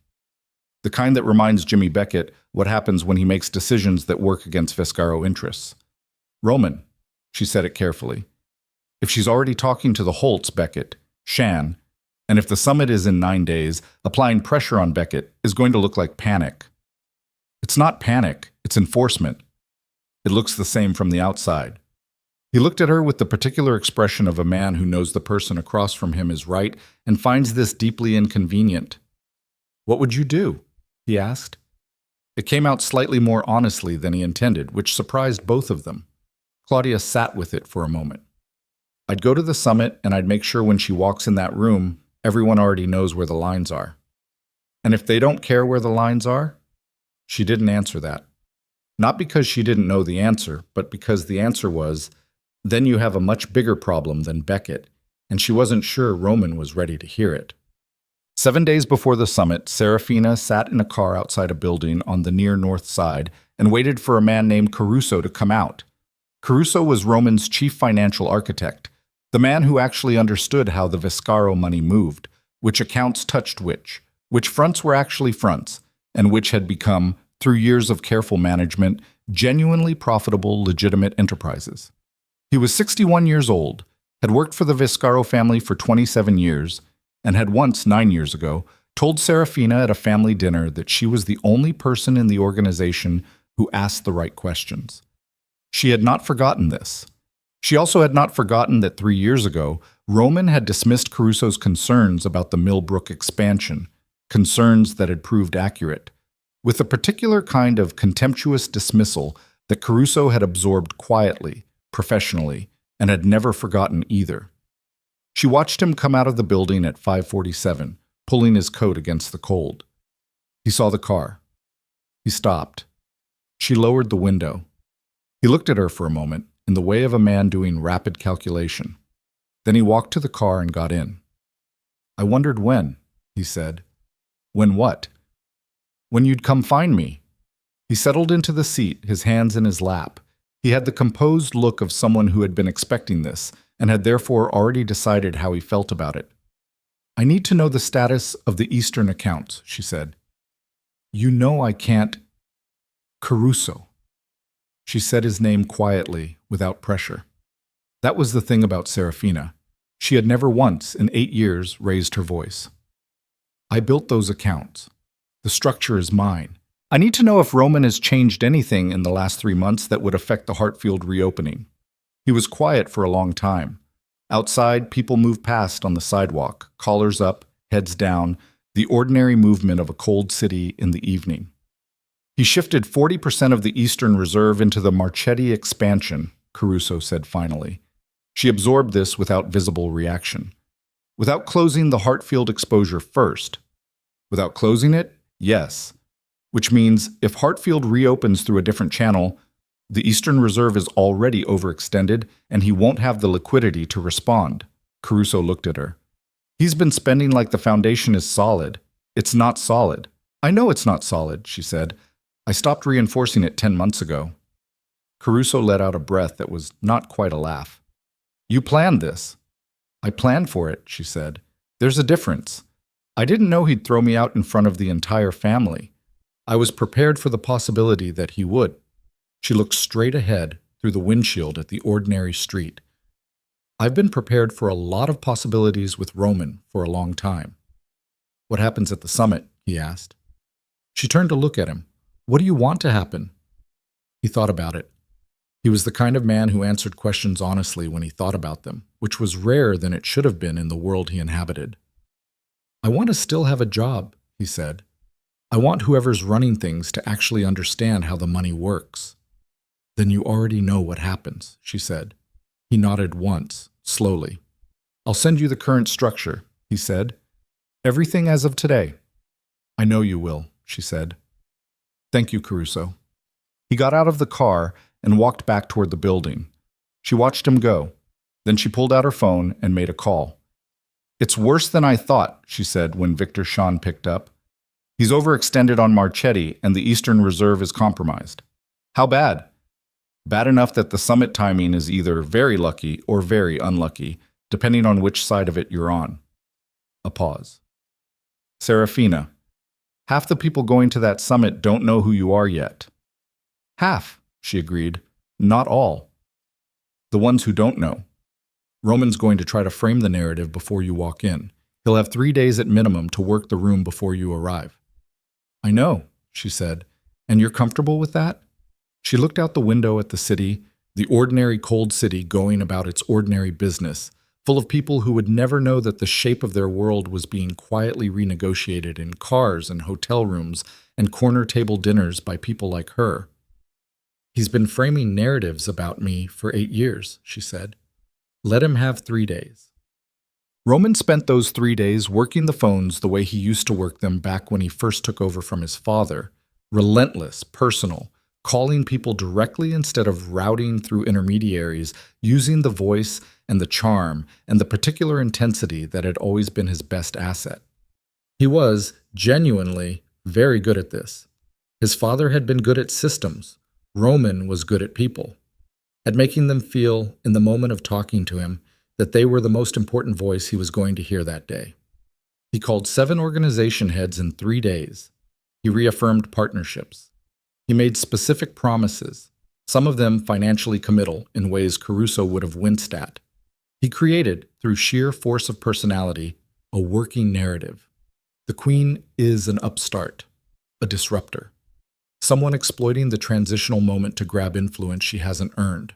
The kind that reminds Jimmy Beckett what happens when he makes decisions that work against Vescaro interests. Roman, she said it carefully. If she's already talking to the Holtz, Beckett, Shan, and if the summit is in 9 days, applying pressure on Beckett is going to look like panic. It's not panic, it's enforcement. It looks the same from the outside. He looked at her with the particular expression of a man who knows the person across from him is right and finds this deeply inconvenient. What would you do? He asked. It came out slightly more honestly than he intended, which surprised both of them. Claudia sat with it for a moment. I'd go to the summit and I'd make sure when she walks in that room, everyone already knows where the lines are. And if they don't care where the lines are? She didn't answer that. Not because she didn't know the answer, but because the answer was, then you have a much bigger problem than Beckett, and she wasn't sure Roman was ready to hear it. 7 days before the summit, Seraphina sat in a car outside a building on the near north side and waited for a man named Caruso to come out. Caruso was Roman's chief financial architect, the man who actually understood how the Vescaro money moved, which accounts touched which fronts were actually fronts, and which had become, through years of careful management, genuinely profitable, legitimate enterprises. He was 61 years old, had worked for the Vescaro family for 27 years, and had once, 9 years ago, told Seraphina at a family dinner that she was the only person in the organization who asked the right questions. She had not forgotten this. She also had not forgotten that 3 years ago, Roman had dismissed Caruso's concerns about the Millbrook expansion, concerns that had proved accurate, with a particular kind of contemptuous dismissal that Caruso had absorbed quietly, professionally, and had never forgotten either. She watched him come out of the building at 5:47, pulling his coat against the cold. He saw the car. He stopped. She lowered the window. He looked at her for a moment, in the way of a man doing rapid calculation. Then he walked to the car and got in. "I wondered when," he said. "When what?" "When you'd come find me." He settled into the seat, his hands in his lap. He had the composed look of someone who had been expecting this, and had therefore already decided how he felt about it. "I need to know the status of the Eastern accounts," she said. "You know I can't—" "Caruso." She said his name quietly, without pressure. That was the thing about Seraphina. She had never once, in 8 years, raised her voice. "I built those accounts. The structure is mine. I need to know if Roman has changed anything in the last 3 months that would affect the Hartfield reopening." He was quiet for a long time. Outside, people moved past on the sidewalk, collars up, heads down, the ordinary movement of a cold city in the evening. "He shifted 40% of the Eastern Reserve into the Marchetti expansion," Caruso said finally. She absorbed this without visible reaction. "Without closing the Hartfield exposure first." "Without closing it? Yes. Which means if Hartfield reopens through a different channel, the Eastern Reserve is already overextended and he won't have the liquidity to respond." Caruso looked at her. "He's been spending like the foundation is solid. It's not solid." "I know it's not solid," she said. "I stopped reinforcing it 10 months ago." Caruso let out a breath that was not quite a laugh. "You planned this." "I planned for it," she said. "There's a difference. I didn't know he'd throw me out in front of the entire family. I was prepared for the possibility that he would." She looked straight ahead through the windshield at the ordinary street. "I've been prepared for a lot of possibilities with Roman for a long time." "What happens at the summit?" he asked. She turned to look at him. "What do you want to happen?" He thought about it. He was the kind of man who answered questions honestly when he thought about them, which was rarer than it should have been in the world he inhabited. "I want to still have a job," he said. "I want whoever's running things to actually understand how the money works." "Then you already know what happens," she said. He nodded once, slowly. "I'll send you the current structure," he said. "Everything as of today." "I know you will," she said. "Thank you, Caruso." He got out of the car and walked back toward the building. She watched him go. Then she pulled out her phone and made a call. "It's worse than I thought," she said when Victor Sean picked up. "He's overextended on Marchetti and the Eastern Reserve is compromised." "How bad?" "Bad enough that the summit timing is either very lucky or very unlucky, depending on which side of it you're on." A pause. "Seraphina, half the people going to that summit don't know who you are yet." "Half," she agreed. "Not all. The ones who don't know. Roman's going to try to frame the narrative before you walk in. He'll have 3 days at minimum to work the room before you arrive." "I know," she said. "And you're comfortable with that?" She looked out the window at the city, the ordinary cold city going about its ordinary business, full of people who would never know that the shape of their world was being quietly renegotiated in cars and hotel rooms and corner table dinners by people like her. "He's been framing narratives about me for 8 years," she said. "Let him have 3 days." Roman spent those 3 days working the phones the way he used to work them back when he first took over from his father. Relentless, personal, calling people directly instead of routing through intermediaries, using the voice and the charm and the particular intensity that had always been his best asset. He was, genuinely, very good at this. His father had been good at systems. Roman was good at people, at making them feel, in the moment of talking to him, that they were the most important voice he was going to hear that day. He called 7 organization heads in 3 days. He reaffirmed partnerships. He made specific promises, some of them financially committal in ways Caruso would have winced at. He created, through sheer force of personality, a working narrative. The Queen is an upstart, a disruptor, someone exploiting the transitional moment to grab influence she hasn't earned.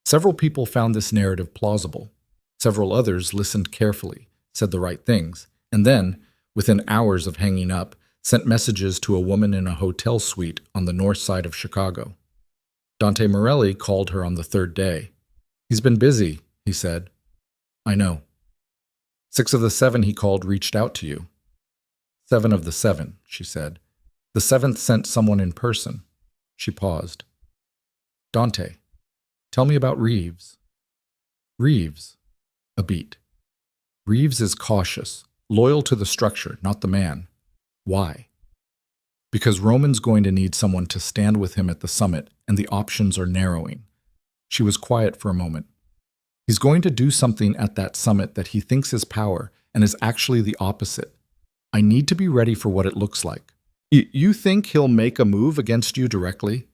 Several people found this narrative plausible. Several others listened carefully, said the right things, and then, within hours of hanging up, sent messages to a woman in a hotel suite on the north side of Chicago. Dante Morelli called her on the 3rd day. "He's been busy," he said. "I know." 6 of the 7 he called reached out to you. 7 of the 7, she said. The 7th sent someone in person. She paused. "Dante, tell me about Reeves." "Reeves?" A beat. "Reeves is cautious, loyal to the structure, not the man. Why?" "Because Roman's going to need someone to stand with him at the summit, and the options are narrowing." She was quiet for a moment. "He's going to do something at that summit that he thinks is power, and is actually the opposite. I need to be ready for what it looks like." You think he'll make a move against you directly?"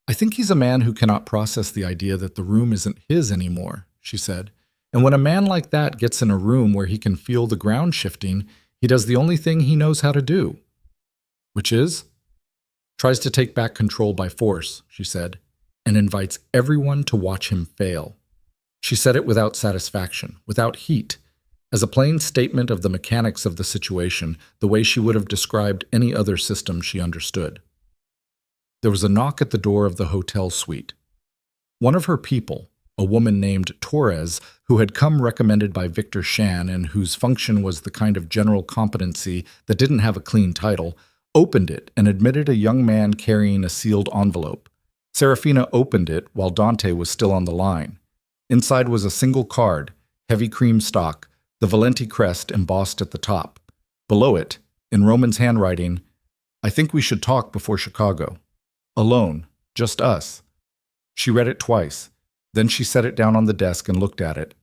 "I think he's a man who cannot process the idea that the room isn't his anymore," she said. "And when a man like that gets in a room where he can feel the ground shifting, he does the only thing he knows how to do." "Which is?" "Tries to take back control by force," she said, "and invites everyone to watch him fail." She said it without satisfaction, without heat, as a plain statement of the mechanics of the situation, the way she would have described any other system she understood. There was a knock at the door of the hotel suite. One of her people, a woman named Torres, who had come recommended by Victor Shan and whose function was the kind of general competency that didn't have a clean title, opened it and admitted a young man carrying a sealed envelope. Seraphina opened it while Dante was still on the line. Inside was a single card, heavy cream stock, the Valenti crest embossed at the top. Below it, in Roman's handwriting, "I think we should talk before Chicago. Alone, just us." She read it twice. Then she set it down on the desk and looked at it.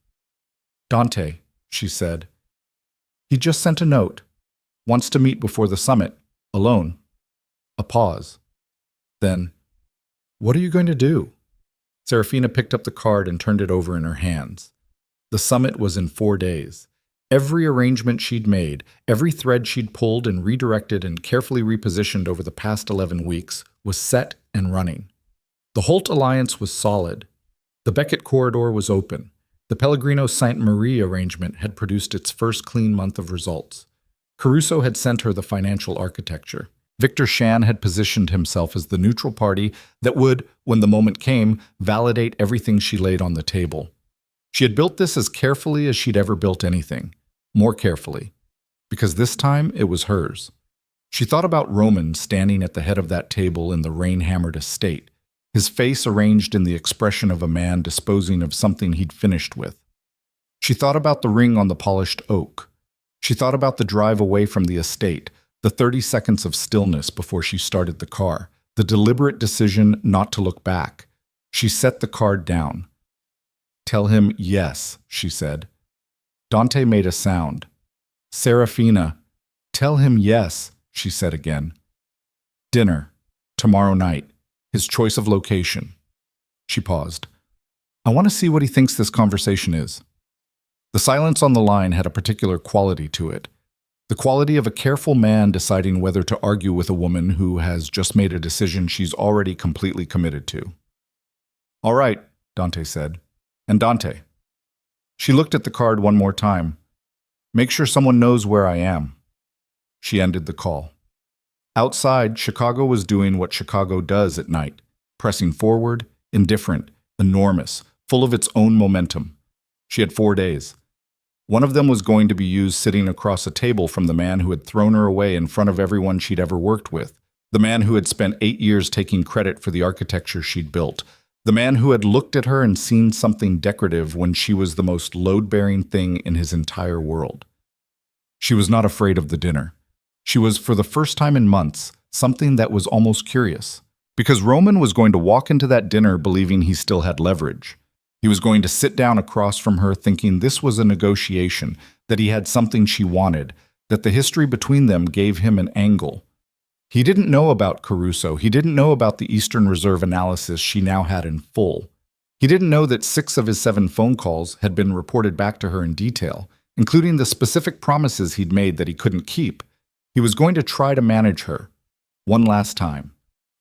"Dante," she said. "He just sent a note. Wants to meet before the summit. Alone." A pause. Then, "What are you going to do?" Seraphina picked up the card and turned it over in her hands. The summit was in 4 days. Every arrangement she'd made, every thread she'd pulled and redirected and carefully repositioned over the past 11 weeks was set and running. The Holt alliance was solid. The Beckett corridor was open. The Pellegrino Sainte Marie arrangement had produced its first clean month of results. Caruso had sent her the financial architecture. Victor Shan had positioned himself as the neutral party that would, when the moment came, validate everything she laid on the table. She had built this as carefully as she'd ever built anything, more carefully, because this time it was hers. She thought about Roman standing at the head of that table in the rain-hammered estate, his face arranged in the expression of a man disposing of something he'd finished with. She thought about the ring on the polished oak. She thought about the drive away from the estate, the 30 seconds of stillness before she started the car, the deliberate decision not to look back. She set the card down. "Tell him yes," she said. Dante made a sound. "Seraphina, tell him yes," she said again. "Dinner, tomorrow night, his choice of location." She paused. "I want to see what he thinks this conversation is." The silence on the line had a particular quality to it. The quality of a careful man deciding whether to argue with a woman who has just made a decision she's already completely committed to. "All right," Dante said. "And Dante, She looked at the card one more time. Make sure someone knows where I am. She ended the call. Outside, Chicago was doing what Chicago does at night, pressing forward, indifferent, enormous, full of its own momentum. She had 4 days. One of them was going to be used sitting across a table from the man who had thrown her away in front of everyone she'd ever worked with, the man who had spent 8 years taking credit for the architecture she'd built, the man who had looked at her and seen something decorative when she was the most load-bearing thing in his entire world. She was not afraid of the dinner. She was, for the first time in months, something that was almost curious, because Roman was going to walk into that dinner believing he still had leverage. He was going to sit down across from her thinking this was a negotiation, that he had something she wanted, that the history between them gave him an angle. He didn't know about Caruso. He didn't know about the Eastern Reserve analysis she now had in full. He didn't know that 6 of his 7 phone calls had been reported back to her in detail, including the specific promises he'd made that he couldn't keep. He was going to try to manage her, one last time.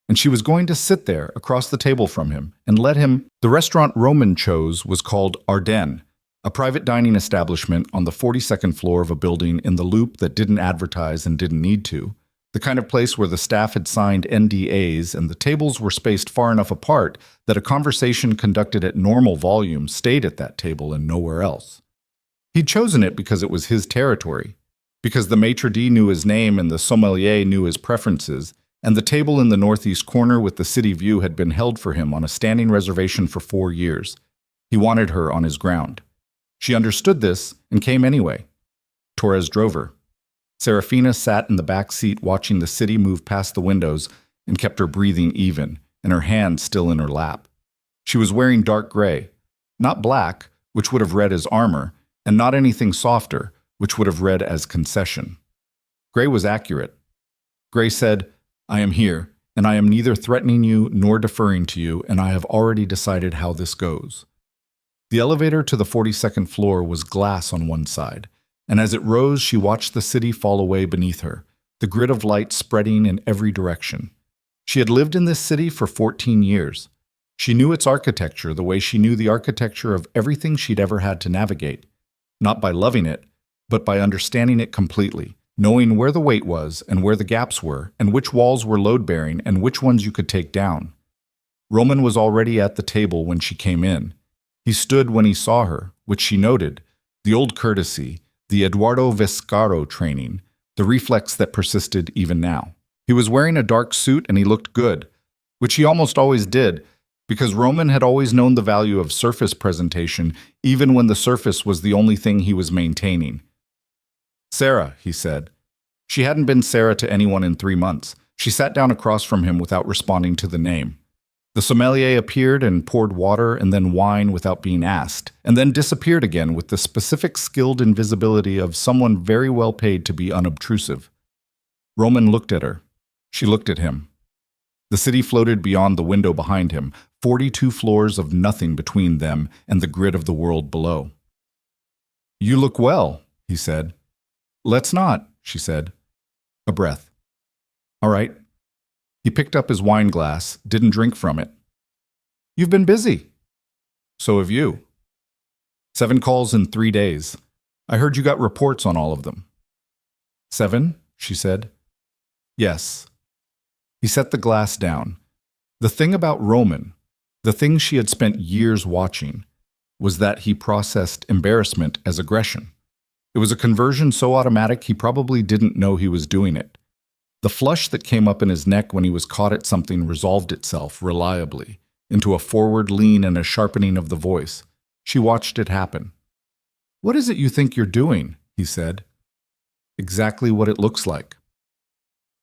And she was going to sit there across the table from him and let him. The restaurant Roman chose was called Ardennes, a private dining establishment on the 42nd floor of a building in the Loop that didn't advertise and didn't need to, the kind of place where the staff had signed NDAs and the tables were spaced far enough apart that a conversation conducted at normal volume stayed at that table and nowhere else. He'd chosen it because it was his territory, because the maitre d' knew his name and the sommelier knew his preferences, and the table in the northeast corner with the city view had been held for him on a standing reservation for 4 years. He wanted her on his ground. She understood this and came anyway. Torres drove her. Seraphina sat in the back seat watching the city move past the windows and kept her breathing even, and her hand still in her lap. She was wearing dark gray, not black, which would have read as armor, and not anything softer, which would have read as concession. Gray was accurate. Gray said, I am here, and I am neither threatening you nor deferring to you, and I have already decided how this goes. The elevator to the 42nd floor was glass on one side, and as it rose, she watched the city fall away beneath her, the grid of light spreading in every direction. She had lived in this city for 14 years. She knew its architecture the way she knew the architecture of everything she'd ever had to navigate, not by loving it, but by understanding it completely, knowing where the weight was and where the gaps were, and which walls were load-bearing and which ones you could take down. Roman was already at the table when she came in. He stood when he saw her, which she noted, the old courtesy, the Eduardo Vescaro training, the reflex that persisted even now. He was wearing a dark suit and he looked good, which he almost always did, because Roman had always known the value of surface presentation, even when the surface was the only thing he was maintaining. Sarah, he said. She hadn't been Sarah to anyone in 3 months. She sat down across from him without responding to the name. The sommelier appeared and poured water and then wine without being asked, and then disappeared again with the specific skilled invisibility of someone very well paid to be unobtrusive. Roman looked at her. She looked at him. The city floated beyond the window behind him, 42 floors of nothing between them and the grid of the world below. You look well, he said. Let's not, she said. A breath. All right. He picked up his wine glass, didn't drink from it. You've been busy. So have you. 7 calls in 3 days. I heard you got reports on all of them. 7, she said. Yes. He set the glass down. The thing about Roman, the thing she had spent years watching, was that he processed embarrassment as aggression. It was a conversion so automatic he probably didn't know he was doing it. The flush that came up in his neck when he was caught at something resolved itself reliably into a forward lean and a sharpening of the voice. She watched it happen. What is it you think you're doing? He said. Exactly what it looks like.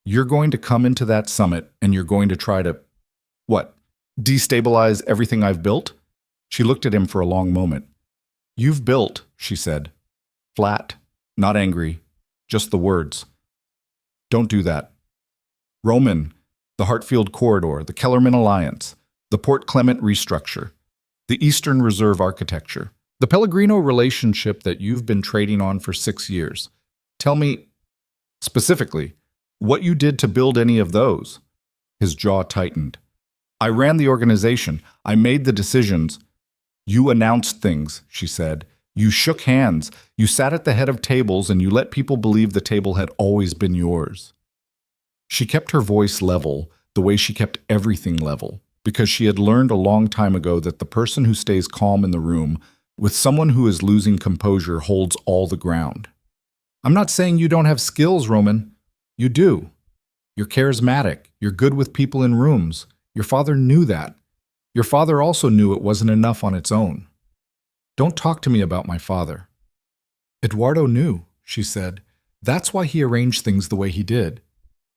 You're going to come into that summit and you're going to try to, what, destabilize everything I've built? She looked at him for a long moment. You've built, she said. Flat, not angry, just the words. Don't do that. Roman, the Hartfield Corridor, the Kellerman Alliance, the Port Clement restructure, the Eastern Reserve architecture, the Pellegrino relationship that you've been trading on for 6 years. Tell me, specifically, what you did to build any of those. His jaw tightened. I ran the organization. I made the decisions. You announced things, she said, You shook hands, you sat at the head of tables, and you let people believe the table had always been yours. She kept her voice level, the way she kept everything level, because she had learned a long time ago that the person who stays calm in the room with someone who is losing composure holds all the ground. I'm not saying you don't have skills, Roman. You do. You're charismatic. You're good with people in rooms. Your father knew that. Your father also knew it wasn't enough on its own. Don't talk to me about my father. Eduardo knew, she said. That's why he arranged things the way he did.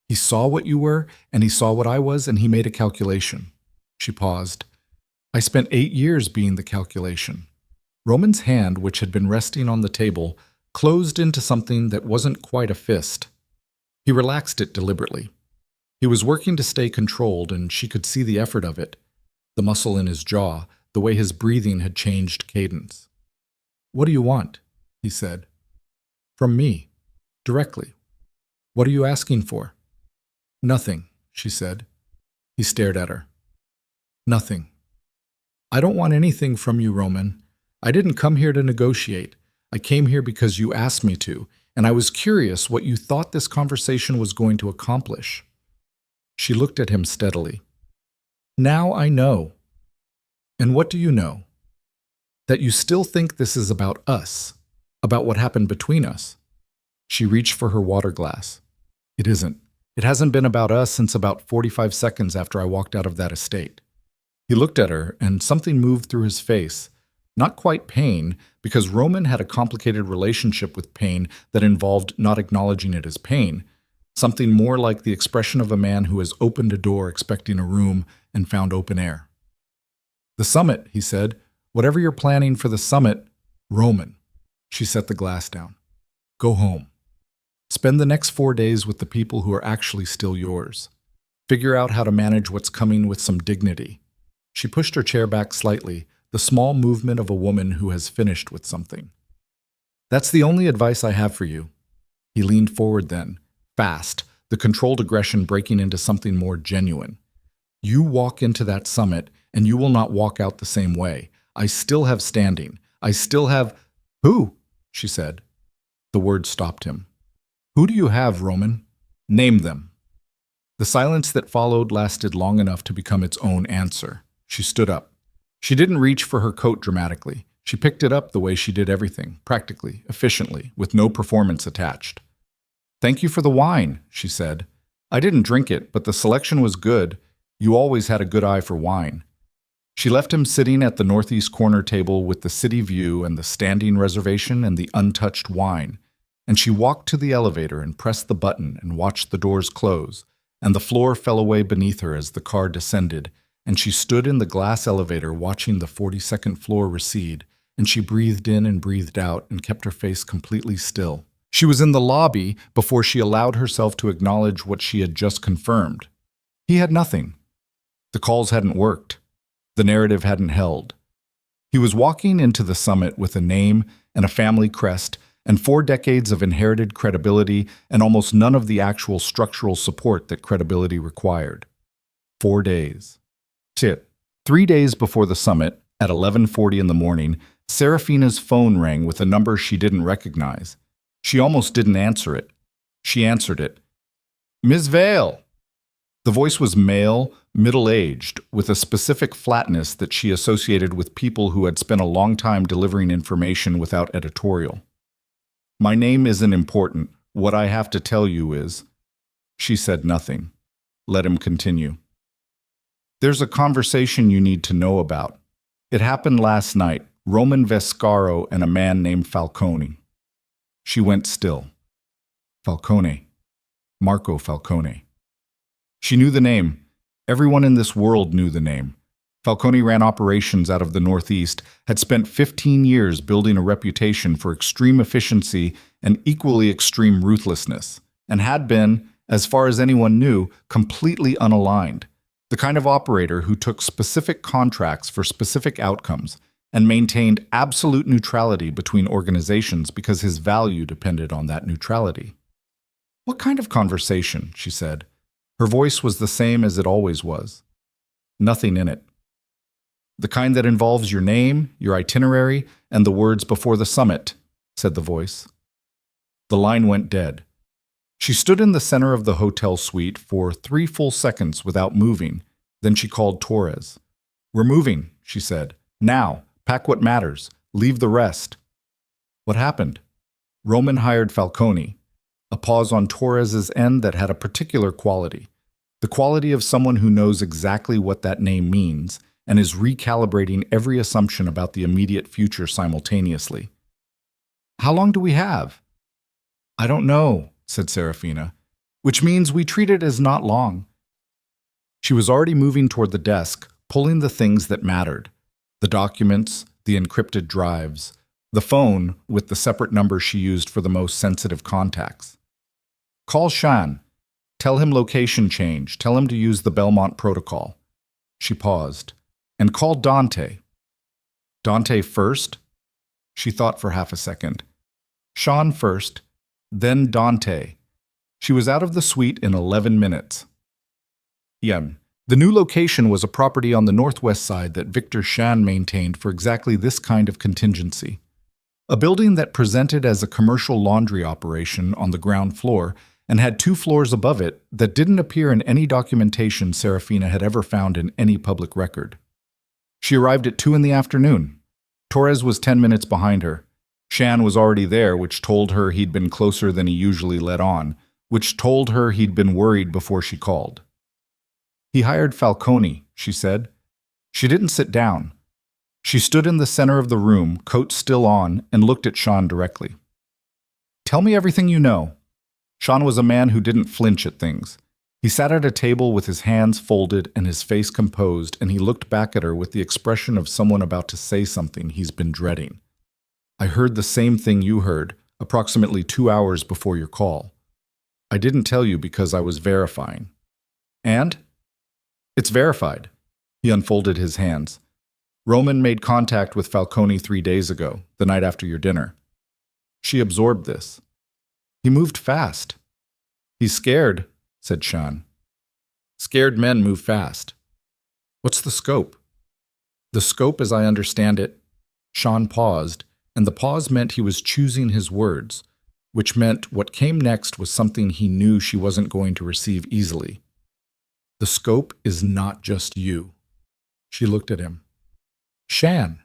He saw what you were, and he saw what I was, and he made a calculation. She paused. I spent 8 years being the calculation. Roman's hand, which had been resting on the table, closed into something that wasn't quite a fist. He relaxed it deliberately. He was working to stay controlled, and she could see the effort of it, the muscle in his jaw, the way his breathing had changed cadence. What do you want? He said. From me, directly. What are you asking for? Nothing, she said. He stared at her. Nothing. I don't want anything from you, Roman. I didn't come here to negotiate. I came here because you asked me to, and I was curious what you thought this conversation was going to accomplish. She looked at him steadily. Now I know. And what do you know? That you still think this is about us, about what happened between us. She reached for her water glass. It isn't. It hasn't been about us since about 45 seconds after I walked out of that estate. He looked at her, and something moved through his face. Not quite pain, because Roman had a complicated relationship with pain that involved not acknowledging it as pain. Something more like the expression of a man who has opened a door expecting a room and found open air. The summit, he said. Whatever you're planning for the summit, Roman. She set the glass down. Go home. Spend the next 4 days with the people who are actually still yours. Figure out how to manage what's coming with some dignity. She pushed her chair back slightly, the small movement of a woman who has finished with something. That's the only advice I have for you. He leaned forward then, fast, the controlled aggression breaking into something more genuine. You walk into that summit, and you will not walk out the same way. I still have standing. I still have— Who? She said. The word stopped him. Who do you have, Roman? Name them. The silence that followed lasted long enough to become its own answer. She stood up. She didn't reach for her coat dramatically. She picked it up the way she did everything, practically, efficiently, with no performance attached. Thank you for the wine, she said. I didn't drink it, but the selection was good. You always had a good eye for wine. She left him sitting at the northeast corner table with the city view and the standing reservation and the untouched wine, and she walked to the elevator and pressed the button and watched the doors close, and the floor fell away beneath her as the car descended, and she stood in the glass elevator watching the 42nd floor recede, and she breathed in and breathed out and kept her face completely still. She was in the lobby before she allowed herself to acknowledge what she had just confirmed. He had nothing. The calls hadn't worked. The narrative hadn't held. He was walking into the summit with a name and a family crest and 4 decades of inherited credibility and almost none of the actual structural support that credibility required. 4 days. 3 days before the summit, at 11:40 in the morning, Seraphina's phone rang with a number she didn't recognize. She almost didn't answer it. She answered it. Ms. Vale. The voice was male, middle-aged, with a specific flatness that she associated with people who had spent a long time delivering information without editorial. My name isn't important. What I have to tell you is— She said nothing. Let him continue. There's a conversation you need to know about. It happened last night, Roman Vescaro and a man named Falcone. She went still. Falcone. Marco Falcone. She knew the name. Everyone in this world knew the name. Falcone ran operations out of the Northeast, had spent 15 years building a reputation for extreme efficiency and equally extreme ruthlessness, and had been, as far as anyone knew, completely unaligned. The kind of operator who took specific contracts for specific outcomes and maintained absolute neutrality between organizations because his value depended on that neutrality. What kind of conversation? She said. Her voice was the same as it always was. Nothing in it. The kind that involves your name, your itinerary, and the words before the summit, said the voice. The line went dead. She stood in the center of the hotel suite for 3 full seconds without moving. Then she called Torres. "We're moving," she said. "Now, pack what matters. Leave the rest." What happened? Roman hired Falcone. A pause on Torres's end that had a particular quality. The quality of someone who knows exactly what that name means and is recalibrating every assumption about the immediate future simultaneously. "How long do we have?" "I don't know," said Seraphina, "which means we treat it as not long." She was already moving toward the desk, pulling the things that mattered. The documents, the encrypted drives, the phone with the separate number she used for the most sensitive contacts. "Call Shan. Tell him location change. Tell him to use the Belmont protocol." She paused. "And call Dante." "Dante first?" She thought for half a second. "Sean first, then Dante." She was out of the suite in 11 minutes. The new location was a property on the northwest side that Victor Shan maintained for exactly this kind of contingency. A building that presented as a commercial laundry operation on the ground floor and had 2 floors above it that didn't appear in any documentation Seraphina had ever found in any public record. She arrived at 2 in the afternoon. Torres was 10 minutes behind her. Shan was already there, which told her he'd been closer than he usually let on, which told her he'd been worried before she called. "He hired Falcone," she said. She didn't sit down. She stood in the center of the room, coat still on, and looked at Sean directly. "Tell me everything you know." Sean was a man who didn't flinch at things. He sat at a table with his hands folded and his face composed, and he looked back at her with the expression of someone about to say something he's been dreading. "I heard the same thing you heard, approximately 2 hours before your call. I didn't tell you because I was verifying." "And?" "It's verified." He unfolded his hands. "Roman made contact with Falcone 3 days ago, the night after your dinner." She absorbed this. "He moved fast." "He's scared," said Sean. "Scared men move fast." "What's the scope?" "The scope, as I understand it." Sean paused, and the pause meant he was choosing his words, which meant what came next was something he knew she wasn't going to receive easily. "The scope is not just you." She looked at him. "Shan."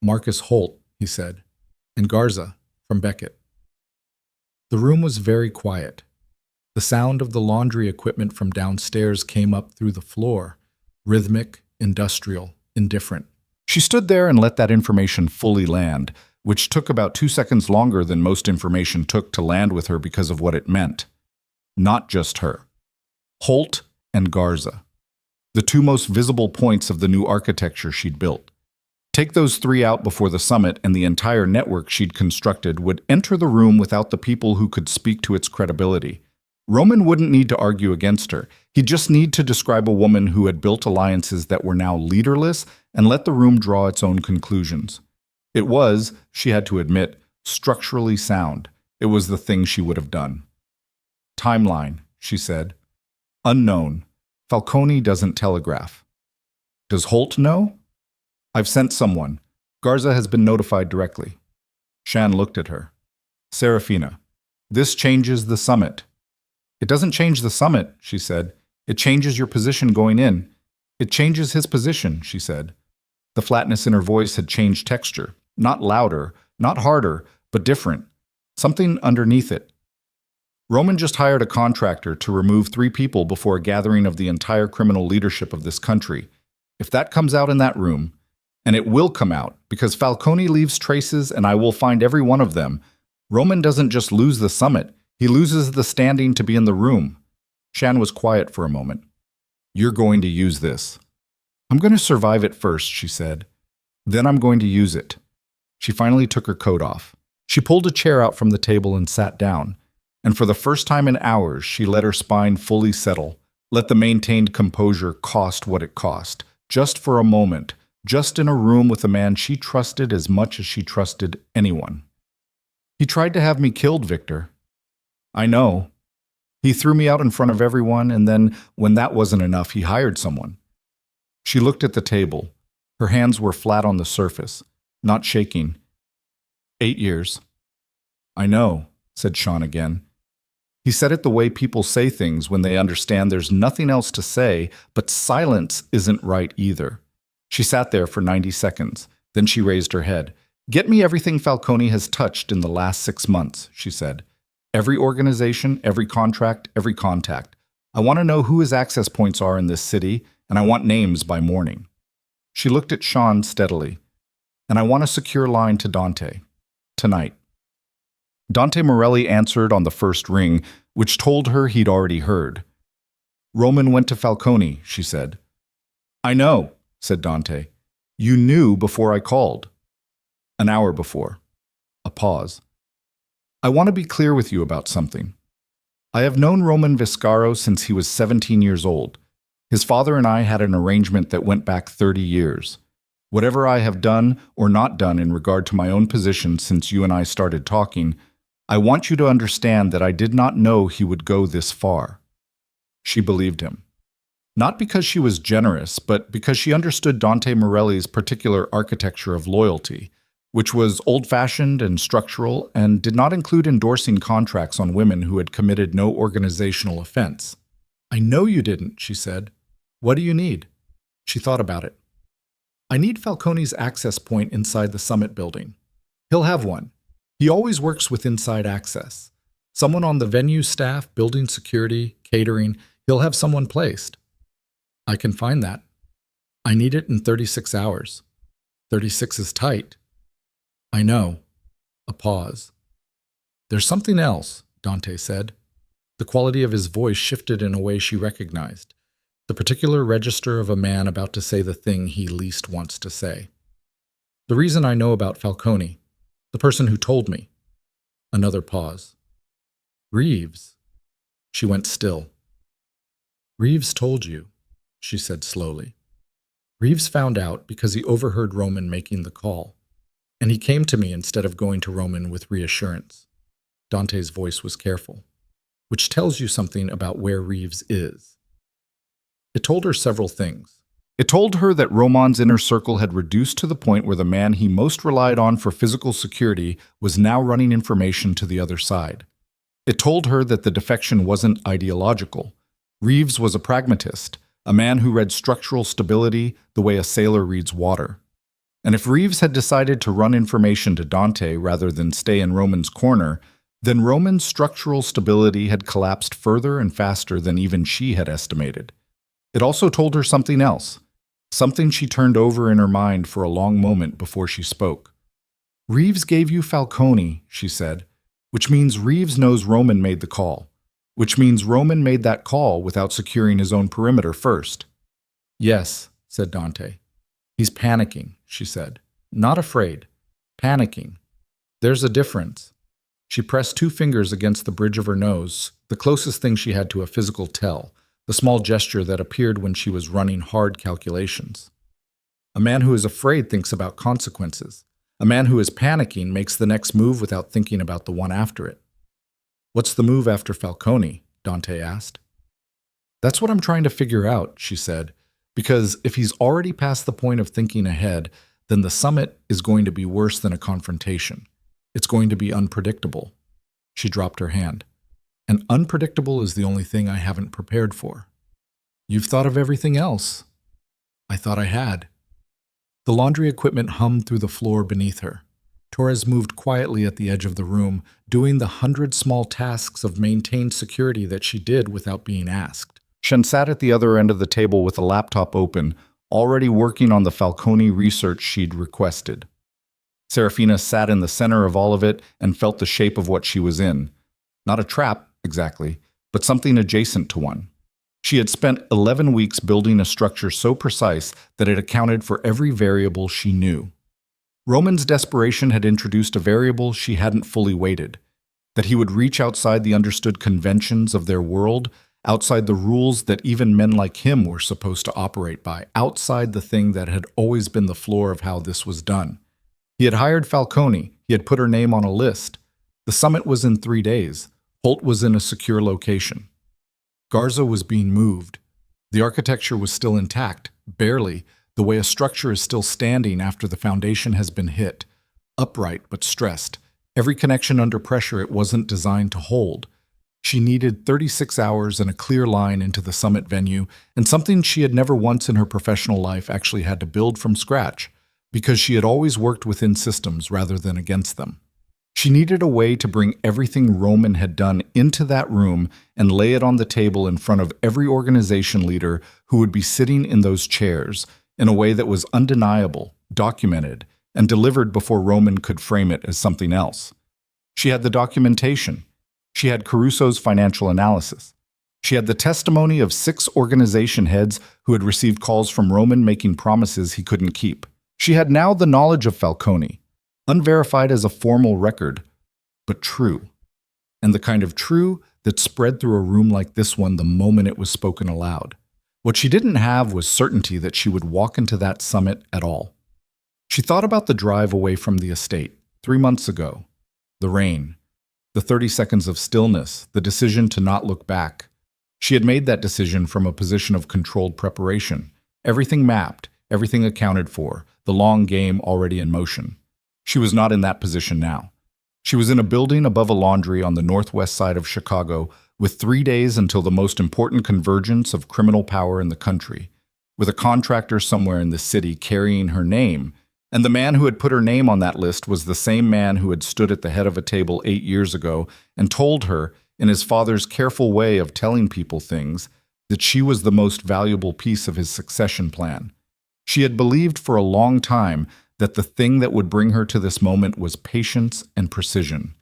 "Marcus Holt," he said, "and Garza, from Beckett." The room was very quiet. The sound of the laundry equipment from downstairs came up through the floor, rhythmic, industrial, indifferent. She stood there and let that information fully land, which took about 2 seconds longer than most information took to land with her because of what it meant. Not just her. Holt and Garza. The 2 most visible points of the new architecture she'd built. Take those 3 out before the summit, and the entire network she'd constructed would enter the room without the people who could speak to its credibility. Roman wouldn't need to argue against her. He'd just need to describe a woman who had built alliances that were now leaderless and let the room draw its own conclusions. It was, she had to admit, structurally sound. It was the thing she would have done. "Timeline," she said. "Unknown. Falcone doesn't telegraph." "Does Holt know?" "I've sent someone. Garza has been notified directly." Shan looked at her. "Seraphina, this changes the summit." "It doesn't change the summit," she said. "It changes your position going in." "It changes his position," she said. The flatness in her voice had changed texture. Not louder, not harder, but different. Something underneath it. "Roman just hired a contractor to remove 3 people before a gathering of the entire criminal leadership of this country. If that comes out in that room, and it will come out, because Falcone leaves traces and I will find every one of them, Roman doesn't just lose the summit, he loses the standing to be in the room." Shan was quiet for a moment. "You're going to use this." "I'm going to survive it first," she said. "Then I'm going to use it." She finally took her coat off. She pulled a chair out from the table and sat down. And for the first time in hours, she let her spine fully settle, let the maintained composure cost what it cost, just for a moment, just in a room with a man she trusted as much as she trusted anyone. "He tried to have me killed, Victor." "I know. He threw me out in front of everyone, and then, when that wasn't enough, he hired someone." She looked at the table. Her hands were flat on the surface, not shaking. 8 years. I know, said Sean again. He said it the way people say things when they understand there's nothing else to say, but silence isn't right either. She sat there for 90 seconds. Then she raised her head. Get me everything Falcone has touched in the last 6 months, she said. Every organization, every contract, every contact. I want to know who his access points are in this city, and I want names by morning. She looked at Sean steadily. And I want a secure line to Dante. Tonight. Dante Morelli answered on the first ring, which told her he'd already heard. Roman went to Falcone, she said. I know, said Dante. You knew before I called. An hour before. A pause. I want to be clear with you about something. I have known Roman Vescaro since he was 17 years old. His father and I had an arrangement that went back 30 years. Whatever I have done or not done in regard to my own position since you and I started talking, I want you to understand that I did not know he would go this far. She believed him. Not because she was generous, but because she understood Dante Morelli's particular architecture of loyalty, which was old-fashioned and structural and did not include endorsing contracts on women who had committed no organizational offense. I know you didn't, she said. What do you need? She thought about it. I need Falcone's access point inside the summit building. He'll have one. He always works with inside access. Someone on the venue staff, building security, catering, he'll have someone placed. I can find that. I need it in 36 hours. 36 is tight. I know. A pause. There's something else, Dante said. The quality of his voice shifted in a way she recognized. The particular register of a man about to say the thing he least wants to say. The reason I know about Falcone, the person who told me. Another pause. Reeves. She went still. Reeves told you, she said slowly. Reeves found out because he overheard Roman making the call, and he came to me instead of going to Roman with reassurance. Dante's voice was careful, which tells you something about where Reeves is. It told her several things. It told her that Roman's inner circle had reduced to the point where the man he most relied on for physical security was now running information to the other side. It told her that the defection wasn't ideological. Reeves was a pragmatist, a man who read structural stability the way a sailor reads water. And if Reeves had decided to run information to Dante rather than stay in Roman's corner, then Roman's structural stability had collapsed further and faster than even she had estimated. It also told her something else, something she turned over in her mind for a long moment before she spoke. Reeves gave you Falcone, she said, which means Reeves knows Roman made the call, which means Roman made that call without securing his own perimeter first. Yes, said Dante. He's panicking, she said. Not afraid. Panicking. There's a difference. She pressed 2 fingers against the bridge of her nose, the closest thing she had to a physical tell, the small gesture that appeared when she was running hard calculations. A man who is afraid thinks about consequences. A man who is panicking makes the next move without thinking about the one after it. What's the move after Falcone? Dante asked. That's what I'm trying to figure out, she said, because if he's already past the point of thinking ahead, then the summit is going to be worse than a confrontation. It's going to be unpredictable. She dropped her hand. And unpredictable is the only thing I haven't prepared for. You've thought of everything else. I thought I had. The laundry equipment hummed through the floor beneath her. Torres moved quietly at the edge of the room, doing the 100 small tasks of maintained security that she did without being asked. Shen sat at the other end of the table with a laptop open, already working on the Falcone research she'd requested. Seraphina sat in the center of all of it and felt the shape of what she was in. Not a trap, exactly, but something adjacent to one. She had spent 11 weeks building a structure so precise that it accounted for every variable she knew. Roman's desperation had introduced a variable she hadn't fully weighted, that he would reach outside the understood conventions of their world, outside the rules that even men like him were supposed to operate by, outside the thing that had always been the floor of how this was done. He had hired Falcone, he had put her name on a list. The summit was in 3 days. Holt was in a secure location. Garza was being moved. The architecture was still intact, barely. the way a structure is still standing after the foundation has been hit, upright but stressed, every connection under pressure it wasn't designed to hold. She needed 36 hours and a clear line into the summit venue, and something she had never once in her professional life actually had to build from scratch, because she had always worked within systems rather than against them. She needed a way to bring everything Roman had done into that room and lay it on the table in front of every organization leader who would be sitting in those chairs in a way that was undeniable, documented, and delivered before Roman could frame it as something else. She had the documentation. She had Caruso's financial analysis. She had the testimony of 6 organization heads who had received calls from Roman making promises he couldn't keep. She had now the knowledge of Falcone, unverified as a formal record, but true. And the kind of true that spread through a room like this one the moment it was spoken aloud. What she didn't have was certainty that she would walk into that summit at all. She thought about the drive away from the estate 3 months ago, the rain, the 30 seconds of stillness, the decision to not look back. She had made that decision from a position of controlled preparation, everything mapped, everything accounted for, the long game already in motion. She was not in that position now. She was in a building above a laundry on the northwest side of Chicago, with 3 days until the most important convergence of criminal power in the country, with a contractor somewhere in the city carrying her name. And the man who had put her name on that list was the same man who had stood at the head of a table 8 years ago and told her, in his father's careful way of telling people things, that she was the most valuable piece of his succession plan. She had believed for a long time that the thing that would bring her to this moment was patience and precision.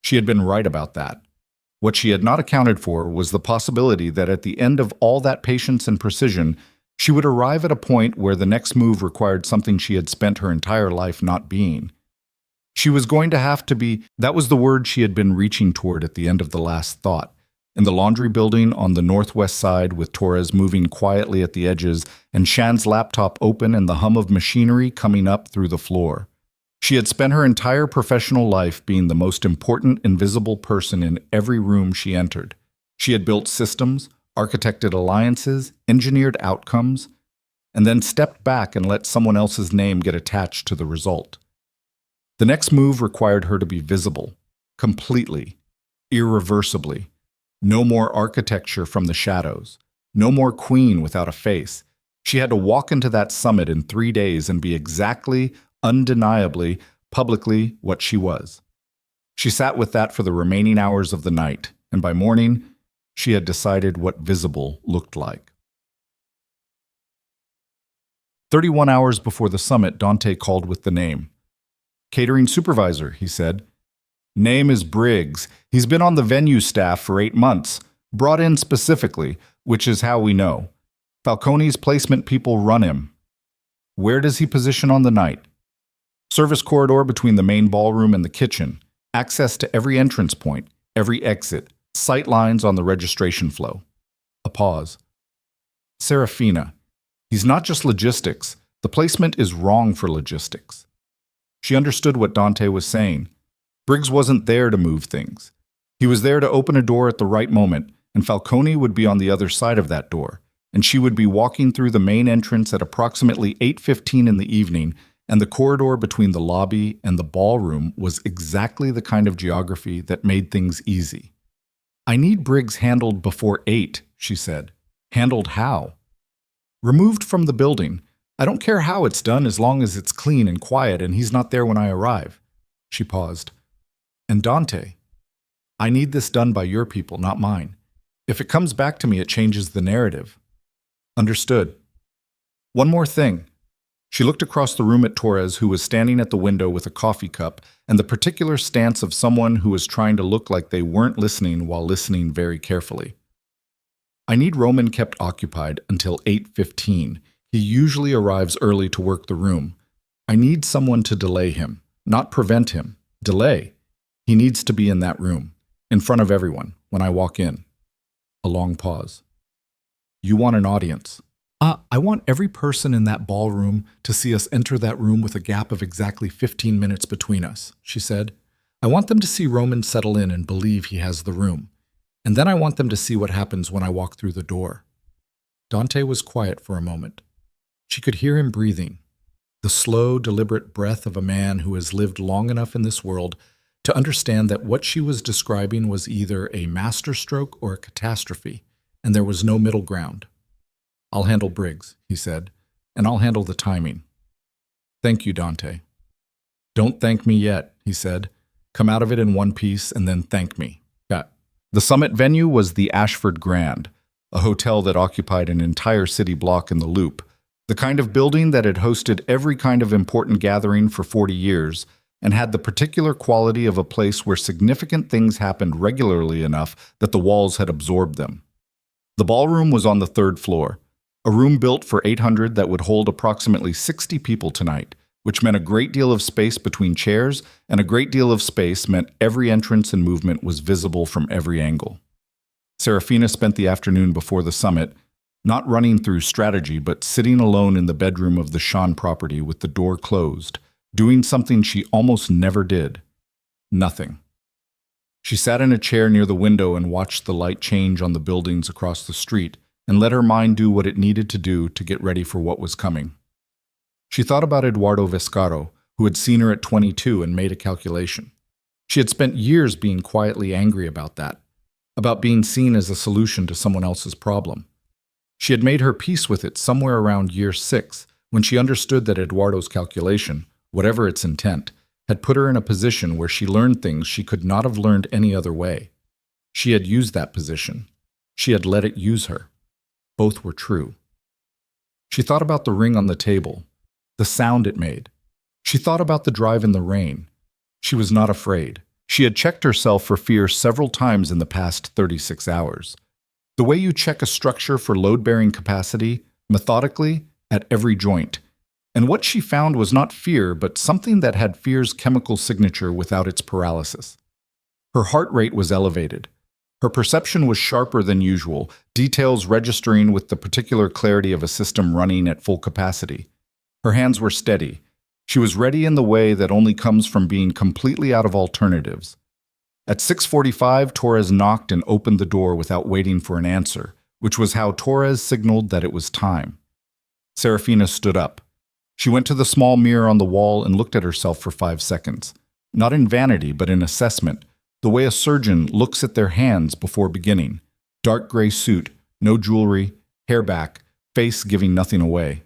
She had been right about that. What she had not accounted for was the possibility that at the end of all that patience and precision, she would arrive at a point where the next move required something she had spent her entire life not being. She was going to have to be, that was the word she had been reaching toward at the end of the last thought, in the laundry building on the northwest side with Torres moving quietly at the edges and Shan's laptop open and the hum of machinery coming up through the floor. She had spent her entire professional life being the most important invisible person in every room she entered. She had built systems, architected alliances, engineered outcomes, and then stepped back and let someone else's name get attached to the result. The next move required her to be visible, completely, irreversibly. No more architecture from the shadows. No more queen without a face. She had to walk into that summit in 3 days and be exactly, undeniably, publicly what she was. She sat with that for the remaining hours of the night, and by morning, she had decided what visible looked like. 31 hours before the summit, Dante called with the name. "Catering supervisor," he said. "Name is Briggs. He's been on the venue staff for 8 months, brought in specifically, which is how we know. Falcone's placement people run him. Where does he position on the night? Service corridor between the main ballroom and the kitchen, access to every entrance point, every exit, sight lines on the registration flow." A pause. "Seraphina, he's not just logistics. The placement is wrong for logistics." She understood what Dante was saying. Briggs wasn't there to move things. He was there to open a door at the right moment, and Falcone would be on the other side of that door, and she would be walking through the main entrance at approximately 8:15 in the evening, and the corridor between the lobby and the ballroom was exactly the kind of geography that made things easy. "I need Briggs handled before 8, she said. "Handled how?" "Removed from the building. I don't care how it's done as long as it's clean and quiet and he's not there when I arrive." She paused. "And Dante, I need this done by your people, not mine. If it comes back to me, it changes the narrative." "Understood. One more thing." She looked across the room at Torres, who was standing at the window with a coffee cup and the particular stance of someone who was trying to look like they weren't listening while listening very carefully. "I need Roman kept occupied until 8:15. He usually arrives early to work the room. I need someone to delay him, not prevent him. Delay. He needs to be in that room, in front of everyone, when I walk in." A long pause. "You want an audience?" I want every person in that ballroom to see us enter that room with a gap of exactly 15 minutes between us," she said. "I want them to see Roman settle in and believe he has the room. And then I want them to see what happens when I walk through the door." Dante was quiet for a moment. She could hear him breathing, the slow, deliberate breath of a man who has lived long enough in this world to understand that what she was describing was either a masterstroke or a catastrophe, and there was no middle ground. "I'll handle Briggs," he said, "and I'll handle the timing." "Thank you, Dante." "Don't thank me yet," he said. "Come out of it in one piece and then thank me." Yeah. The summit venue was the Ashford Grand, a hotel that occupied an entire city block in the Loop, the kind of building that had hosted every kind of important gathering for 40 years and had the particular quality of a place where significant things happened regularly enough that the walls had absorbed them. The ballroom was on the third floor, a room built for 800 that would hold approximately 60 people tonight, which meant a great deal of space between chairs, and a great deal of space meant every entrance and movement was visible from every angle. Seraphina spent the afternoon before the summit, not running through strategy, but sitting alone in the bedroom of the Sean property with the door closed, doing something she almost never did: nothing. She sat in a chair near the window and watched the light change on the buildings across the street and let her mind do what it needed to do to get ready for what was coming. She thought about Eduardo Vescaro, who had seen her at 22 and made a calculation. She had spent years being quietly angry about that, about being seen as a solution to someone else's problem. She had made her peace with it somewhere around year 6, when she understood that Eduardo's calculation, whatever its intent, had put her in a position where she learned things she could not have learned any other way. She had used that position. She had let it use her. Both were true. She thought about the ring on the table, the sound it made. She thought about the drive in the rain. She was not afraid. She had checked herself for fear several times in the past 36 hours. The way you check a structure for load-bearing capacity, methodically, at every joint. And what she found was not fear, but something that had fear's chemical signature without its paralysis. Her heart rate was elevated. Her perception was sharper than usual, details registering with the particular clarity of a system running at full capacity. Her hands were steady. She was ready in the way that only comes from being completely out of alternatives. At 6:45, Torres knocked and opened the door without waiting for an answer, which was how Torres signaled that it was time. Seraphina stood up. She went to the small mirror on the wall and looked at herself for 5 seconds, not in vanity but in assessment, the way a surgeon looks at their hands before beginning. Dark gray suit, no jewelry, hair back, face giving nothing away.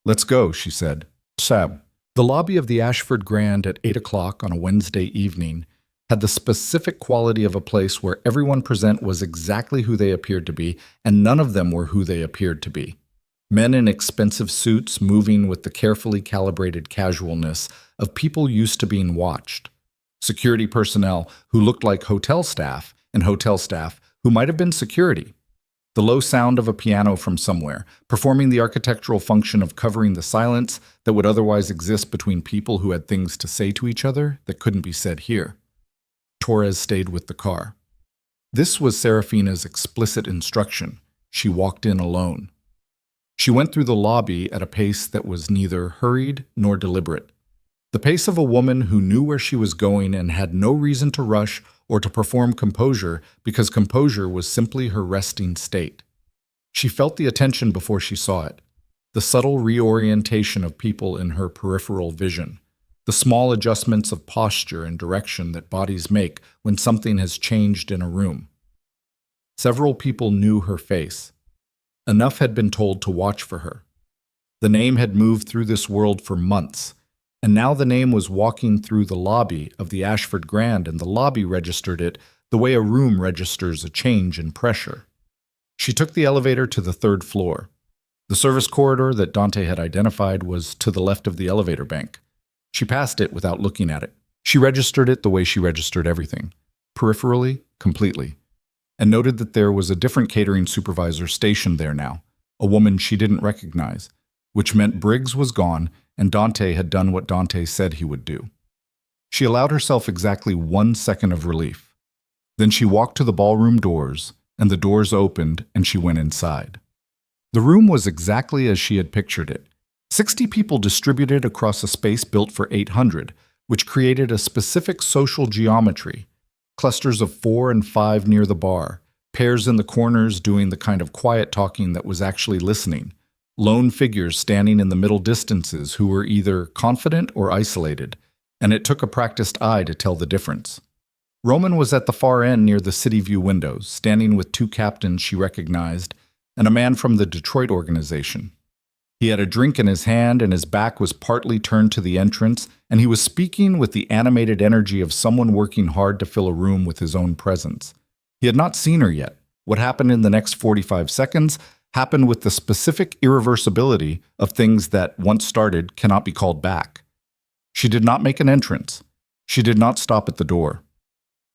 "Let's go," she said. "Sab." The lobby of the Ashford Grand at 8 o'clock on a Wednesday evening had the specific quality of a place where everyone present was exactly who they appeared to be, and none of them were who they appeared to be. Men in expensive suits moving with the carefully calibrated casualness of people used to being watched. Security personnel who looked like hotel staff, and hotel staff who might have been security. The low sound of a piano from somewhere, performing the architectural function of covering the silence that would otherwise exist between people who had things to say to each other that couldn't be said here. Torres stayed with the car. This was Seraphina's explicit instruction. She walked in alone. She went through the lobby at a pace that was neither hurried nor deliberate. The pace of a woman who knew where she was going and had no reason to rush or to perform composure because composure was simply her resting state. She felt the attention before she saw it, the subtle reorientation of people in her peripheral vision, the small adjustments of posture and direction that bodies make when something has changed in a room. Several people knew her face. Enough had been told to watch for her. The name had moved through this world for months, and now the name was walking through the lobby of the Ashford Grand, and the lobby registered it the way a room registers a change in pressure. She took the elevator to the 3rd floor. The service corridor that Dante had identified was to the left of the elevator bank. She passed it without looking at it. She registered it the way she registered everything, peripherally, completely, and noted that there was a different catering supervisor stationed there now, a woman she didn't recognize, which meant Briggs was gone and Dante had done what Dante said he would do. She allowed herself exactly 1 second of relief. Then she walked to the ballroom doors, and the doors opened and she went inside. The room was exactly as she had pictured it. 60 people distributed across a space built for 800, which created a specific social geometry. Clusters of 4 and 5 near the bar, pairs in the corners doing the kind of quiet talking that was actually listening, lone figures standing in the middle distances who were either confident or isolated, and it took a practiced eye to tell the difference. Roman was at the far end near the city view windows, standing with two captains she recognized and a man from the Detroit organization. He had a drink in his hand and his back was partly turned to the entrance, and he was speaking with the animated energy of someone working hard to fill a room with his own presence. He had not seen her yet. What happened in the next 45 seconds happened with the specific irreversibility of things that, once started, cannot be called back. She did not make an entrance. She did not stop at the door.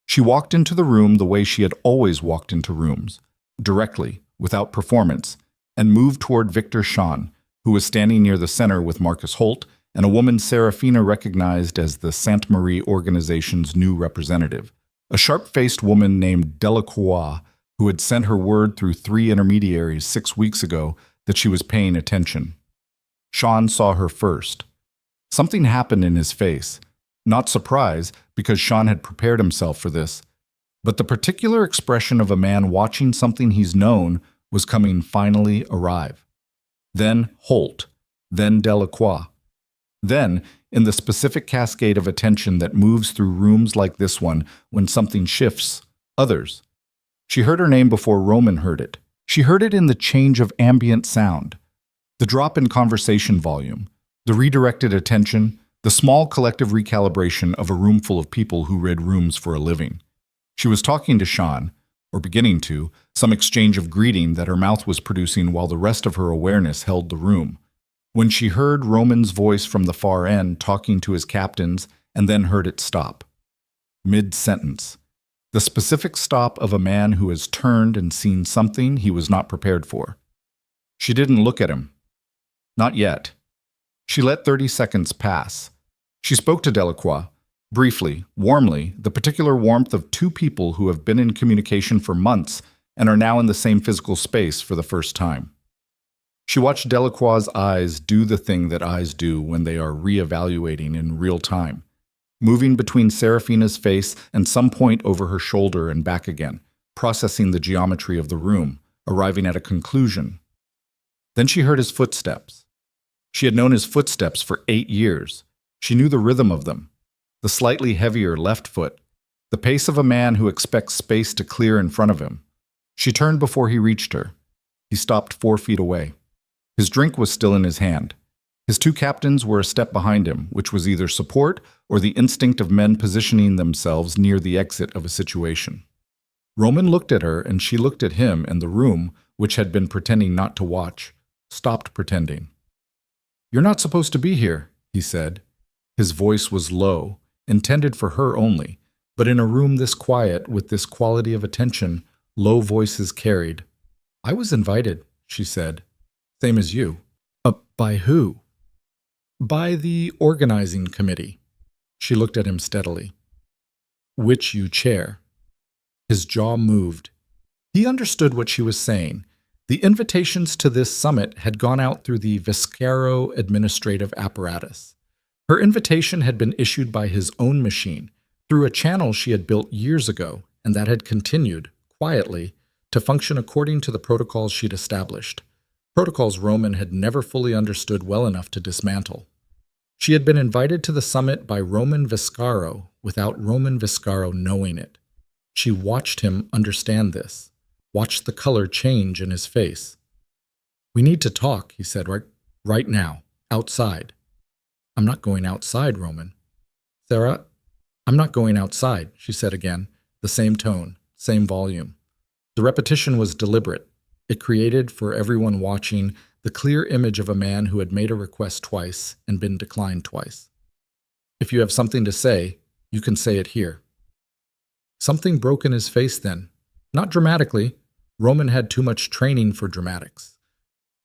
She walked into the room the way she had always walked into rooms, directly, without performance, and moved toward Victor Sean, who was standing near the center with Marcus Holt and a woman Seraphina recognized as the Sainte Marie organization's new representative, a sharp-faced woman named Delacroix, who had sent her word through 3 intermediaries 6 weeks ago that she was paying attention. Sean saw her first. Something happened in his face. Not surprise, because Sean had prepared himself for this, but the particular expression of a man watching something he's known was coming finally arrive. Then Holt, then Delacroix. Then, in the specific cascade of attention that moves through rooms like this one when something shifts, others. She heard her name before Roman heard it. She heard it in the change of ambient sound, the drop in conversation volume, the redirected attention, the small collective recalibration of a room full of people who read rooms for a living. She was talking to Sean, or beginning to, some exchange of greeting that her mouth was producing while the rest of her awareness held the room. When she heard Roman's voice from the far end talking to his captains and then heard it stop. Mid-sentence. The specific stop of a man who has turned and seen something he was not prepared for. She didn't look at him. Not yet. She let 30 seconds pass. She spoke to Delacroix, briefly, warmly, the particular warmth of two people who have been in communication for months and are now in the same physical space for the first time. She watched Delacroix's eyes do the thing that eyes do when they are re-evaluating in real time, moving between Seraphina's face and some point over her shoulder and back again, processing the geometry of the room, arriving at a conclusion. Then she heard his footsteps. She had known his footsteps for 8 years. She knew the rhythm of them. The slightly heavier left foot, the pace of a man who expects space to clear in front of him. She turned before he reached her. He stopped 4 feet away. His drink was still in his hand. His two captains were a step behind him, which was either support or the instinct of men positioning themselves near the exit of a situation. Roman looked at her and she looked at him, and the room, which had been pretending not to watch, stopped pretending. "You're not supposed to be here," he said. His voice was low, intended for her only, but in a room this quiet, with this quality of attention, low voices carried. "I was invited," she said. "Same as you." By who?" "By the organizing committee." She looked at him steadily. "Which you chair." His jaw moved. He understood what she was saying. The invitations to this summit had gone out through the Vescaro administrative apparatus. Her invitation had been issued by his own machine, through a channel she had built years ago, and that had continued, quietly, to function according to the protocols she'd established. Protocols Roman had never fully understood well enough to dismantle. She had been invited to the summit by Roman Vescaro without Roman Vescaro knowing it. She watched him understand this, watched the color change in his face. "We need to talk," he said, right now, outside." "I'm not going outside, Roman." "Sarah, I'm not going outside," she said again, the same tone, same volume. The repetition was deliberate. It created, for everyone watching, the clear image of a man who had made a request twice and been declined twice. "If you have something to say, you can say it here." Something broke in his face then. Not dramatically. Roman had too much training for dramatics.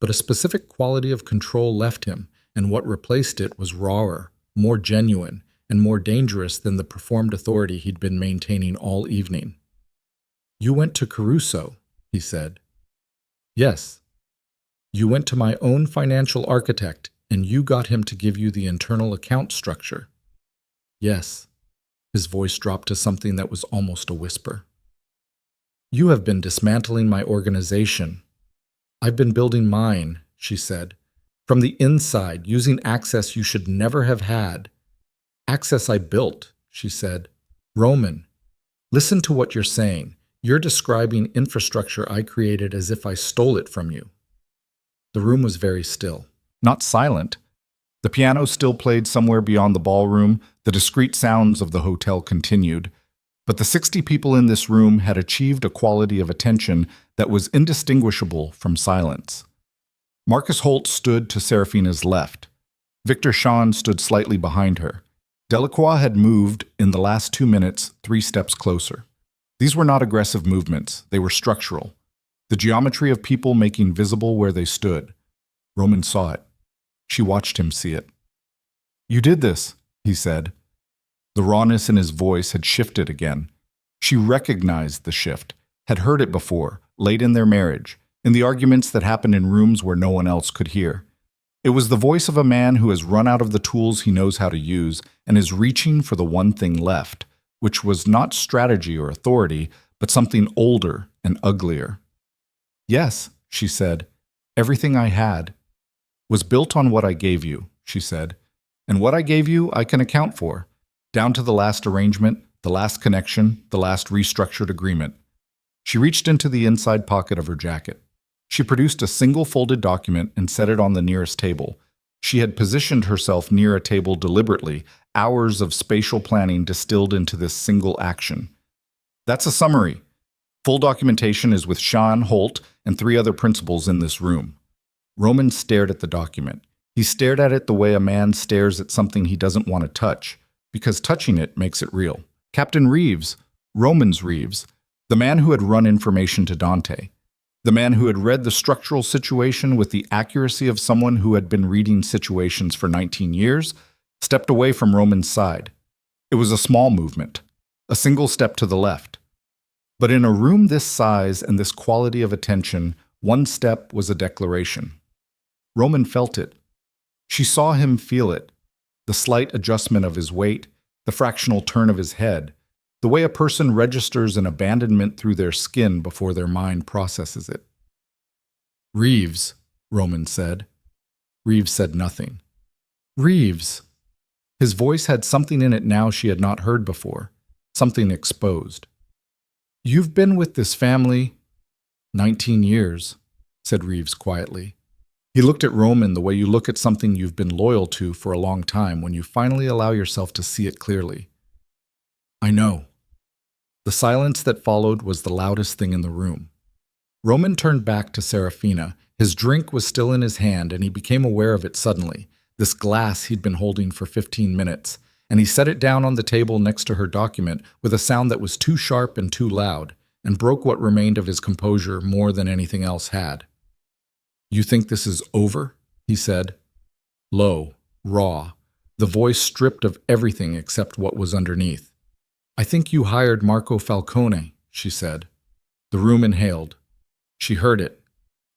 But a specific quality of control left him, and what replaced it was rawer, more genuine, and more dangerous than the performed authority he'd been maintaining all evening. "You went to Caruso," he said. "Yes." "You went to my own financial architect, and you got him to give you the internal account structure." "Yes." His voice dropped to something that was almost a whisper. "You have been dismantling my organization. I've been building mine, she said. "From the inside, using access you should never have had." "Access I built," she said. "Roman, listen to what you're saying. You're describing infrastructure I created as if I stole it from you." The room was very still. Not silent. The piano still played somewhere beyond the ballroom, the discreet sounds of the hotel continued, but the 60 people in this room had achieved a quality of attention that was indistinguishable from silence. Marcus Holt stood to Seraphina's left. Victor Sean stood slightly behind her. Delacroix had moved, in the last 2 minutes, 3 steps closer. These were not aggressive movements, they were structural. The geometry of people making visible where they stood. Roman saw it. She watched him see it. "You did this," he said. The rawness in his voice had shifted again. She recognized the shift, had heard it before, late in their marriage, in the arguments that happened in rooms where no one else could hear. It was the voice of a man who has run out of the tools he knows how to use and is reaching for the one thing left, which was not strategy or authority, but something older and uglier. "Yes," she said, "everything I had was built on what I gave you," she said. "And what I gave you I can account for, down to the last arrangement, the last connection, the last restructured agreement." She reached into the inside pocket of her jacket. She produced a single folded document and set it on the nearest table. She had positioned herself near a table deliberately, hours of spatial planning distilled into this single action. "That's a summary. Full documentation is with Sean Holt and 3 other principals in this room." Roman stared at the document. He stared at it the way a man stares at something he doesn't want to touch, because touching it makes it real. Captain Reeves, Roman's Reeves, the man who had run information to Dante, the man who had read the structural situation with the accuracy of someone who had been reading situations for 19 years, stepped away from Roman's side. It was a small movement, a single step to the left. But in a room this size and this quality of attention, one step was a declaration. Roman felt it. She saw him feel it, the slight adjustment of his weight, the fractional turn of his head, the way a person registers an abandonment through their skin before their mind processes it. "Reeves," Roman said. Reeves said nothing. "Reeves." His voice had something in it now she had not heard before, something exposed. "You've been with this family 19 years, said Reeves quietly. He looked at Roman the way you look at something you've been loyal to for a long time when you finally allow yourself to see it clearly. "I know." The silence that followed was the loudest thing in the room. Roman turned back to Seraphina. His drink was still in his hand, and he became aware of it suddenly, this glass he'd been holding for 15 minutes, and he set it down on the table next to her document with a sound that was too sharp and too loud, and broke what remained of his composure more than anything else had. "You think this is over?" he said. Low, raw, the voice stripped of everything except what was underneath. "I think you hired Marco Falcone," she said. The room inhaled. She heard it.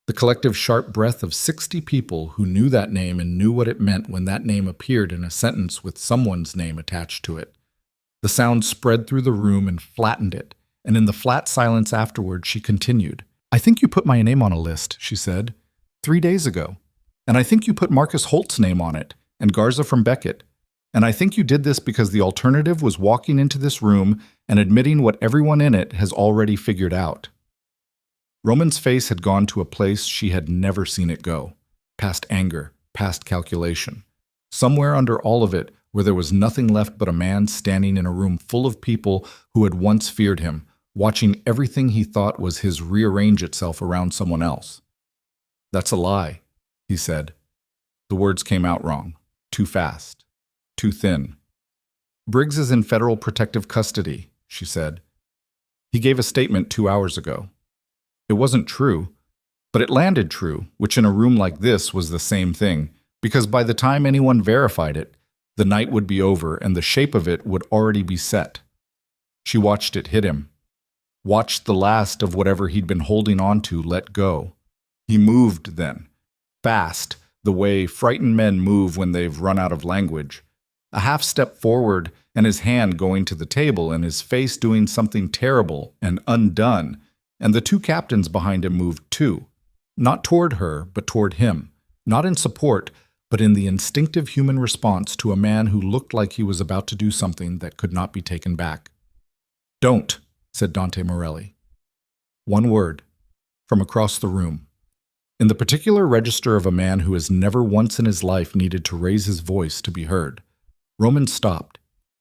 The collective sharp breath of 60 people who knew that name and knew what it meant when that name appeared in a sentence with someone's name attached to it. The sound spread through the room and flattened it, and in the flat silence afterward she continued. "I think you put my name on a list," she said, 3 days ago. "And I think you put Marcus Holt's name on it, and Garza from Beckett. And I think you did this because the alternative was walking into this room and admitting what everyone in it has already figured out." Roman's face had gone to a place she had never seen it go, past anger, past calculation. Somewhere under all of it, where there was nothing left but a man standing in a room full of people who had once feared him, watching everything he thought was his rearrange itself around someone else. "That's a lie," he said. The words came out wrong, too fast, too thin. "Briggs is in federal protective custody," she said. "He gave a statement 2 hours ago. It wasn't true, but it landed true, which in a room like this was the same thing, because by the time anyone verified it, the night would be over and the shape of it would already be set." She watched it hit him, watched the last of whatever he'd been holding on to let go. He moved then, fast, the way frightened men move when they've run out of language. A half step forward and his hand going to the table and his face doing something terrible and undone, and the 2 captains behind him moved too. Not toward her, but toward him. Not in support, but in the instinctive human response to a man who looked like he was about to do something that could not be taken back. "Don't," said Dante Morelli. One word, from across the room. In the particular register of a man who has never once in his life needed to raise his voice to be heard. Roman stopped.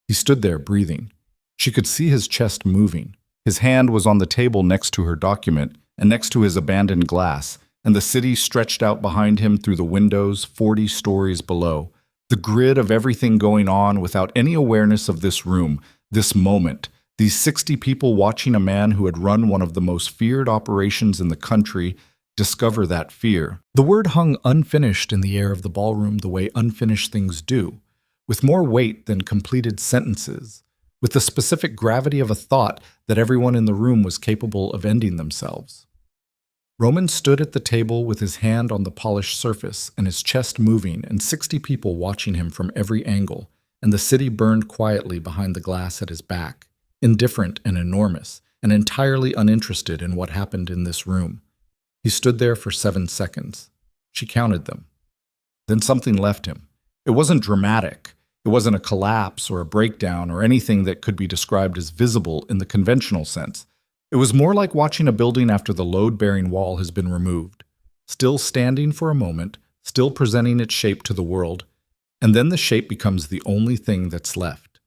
He stood there, breathing. She could see his chest moving. His hand was on the table next to her document and next to his abandoned glass, and the city stretched out behind him through the windows 40 stories below. The grid of everything going on without any awareness of this room, this moment, these 60 people watching a man who had run one of the most feared operations in the country discover that fear. The word hung unfinished in the air of the ballroom the way unfinished things do, with more weight than completed sentences, with the specific gravity of a thought that everyone in the room was capable of ending themselves. Roman stood at the table with his hand on the polished surface and his chest moving and 60 people watching him from every angle, and the city burned quietly behind the glass at his back, indifferent and enormous, and entirely uninterested in what happened in this room. He stood there for 7 seconds. She counted them. Then something left him. It wasn't dramatic. It wasn't a collapse or a breakdown or anything that could be described as visible in the conventional sense. It was more like watching a building after the load-bearing wall has been removed, still standing for a moment, still presenting its shape to the world, and then the shape becomes the only thing that's left.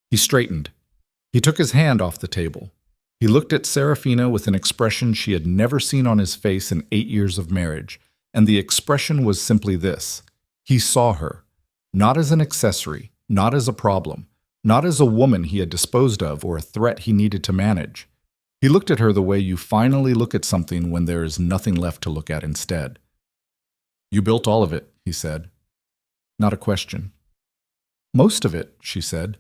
He straightened. He took his hand off the table. He looked at Seraphina with an expression she had never seen on his face in 8 years of marriage, and the expression was simply this. He saw her, not as an accessory, not as a problem, not as a woman he had disposed of or a threat he needed to manage. He looked at her the way you finally look at something when there is nothing left to look at instead. "You built all of it," he said. Not a question. "Most of it," she said.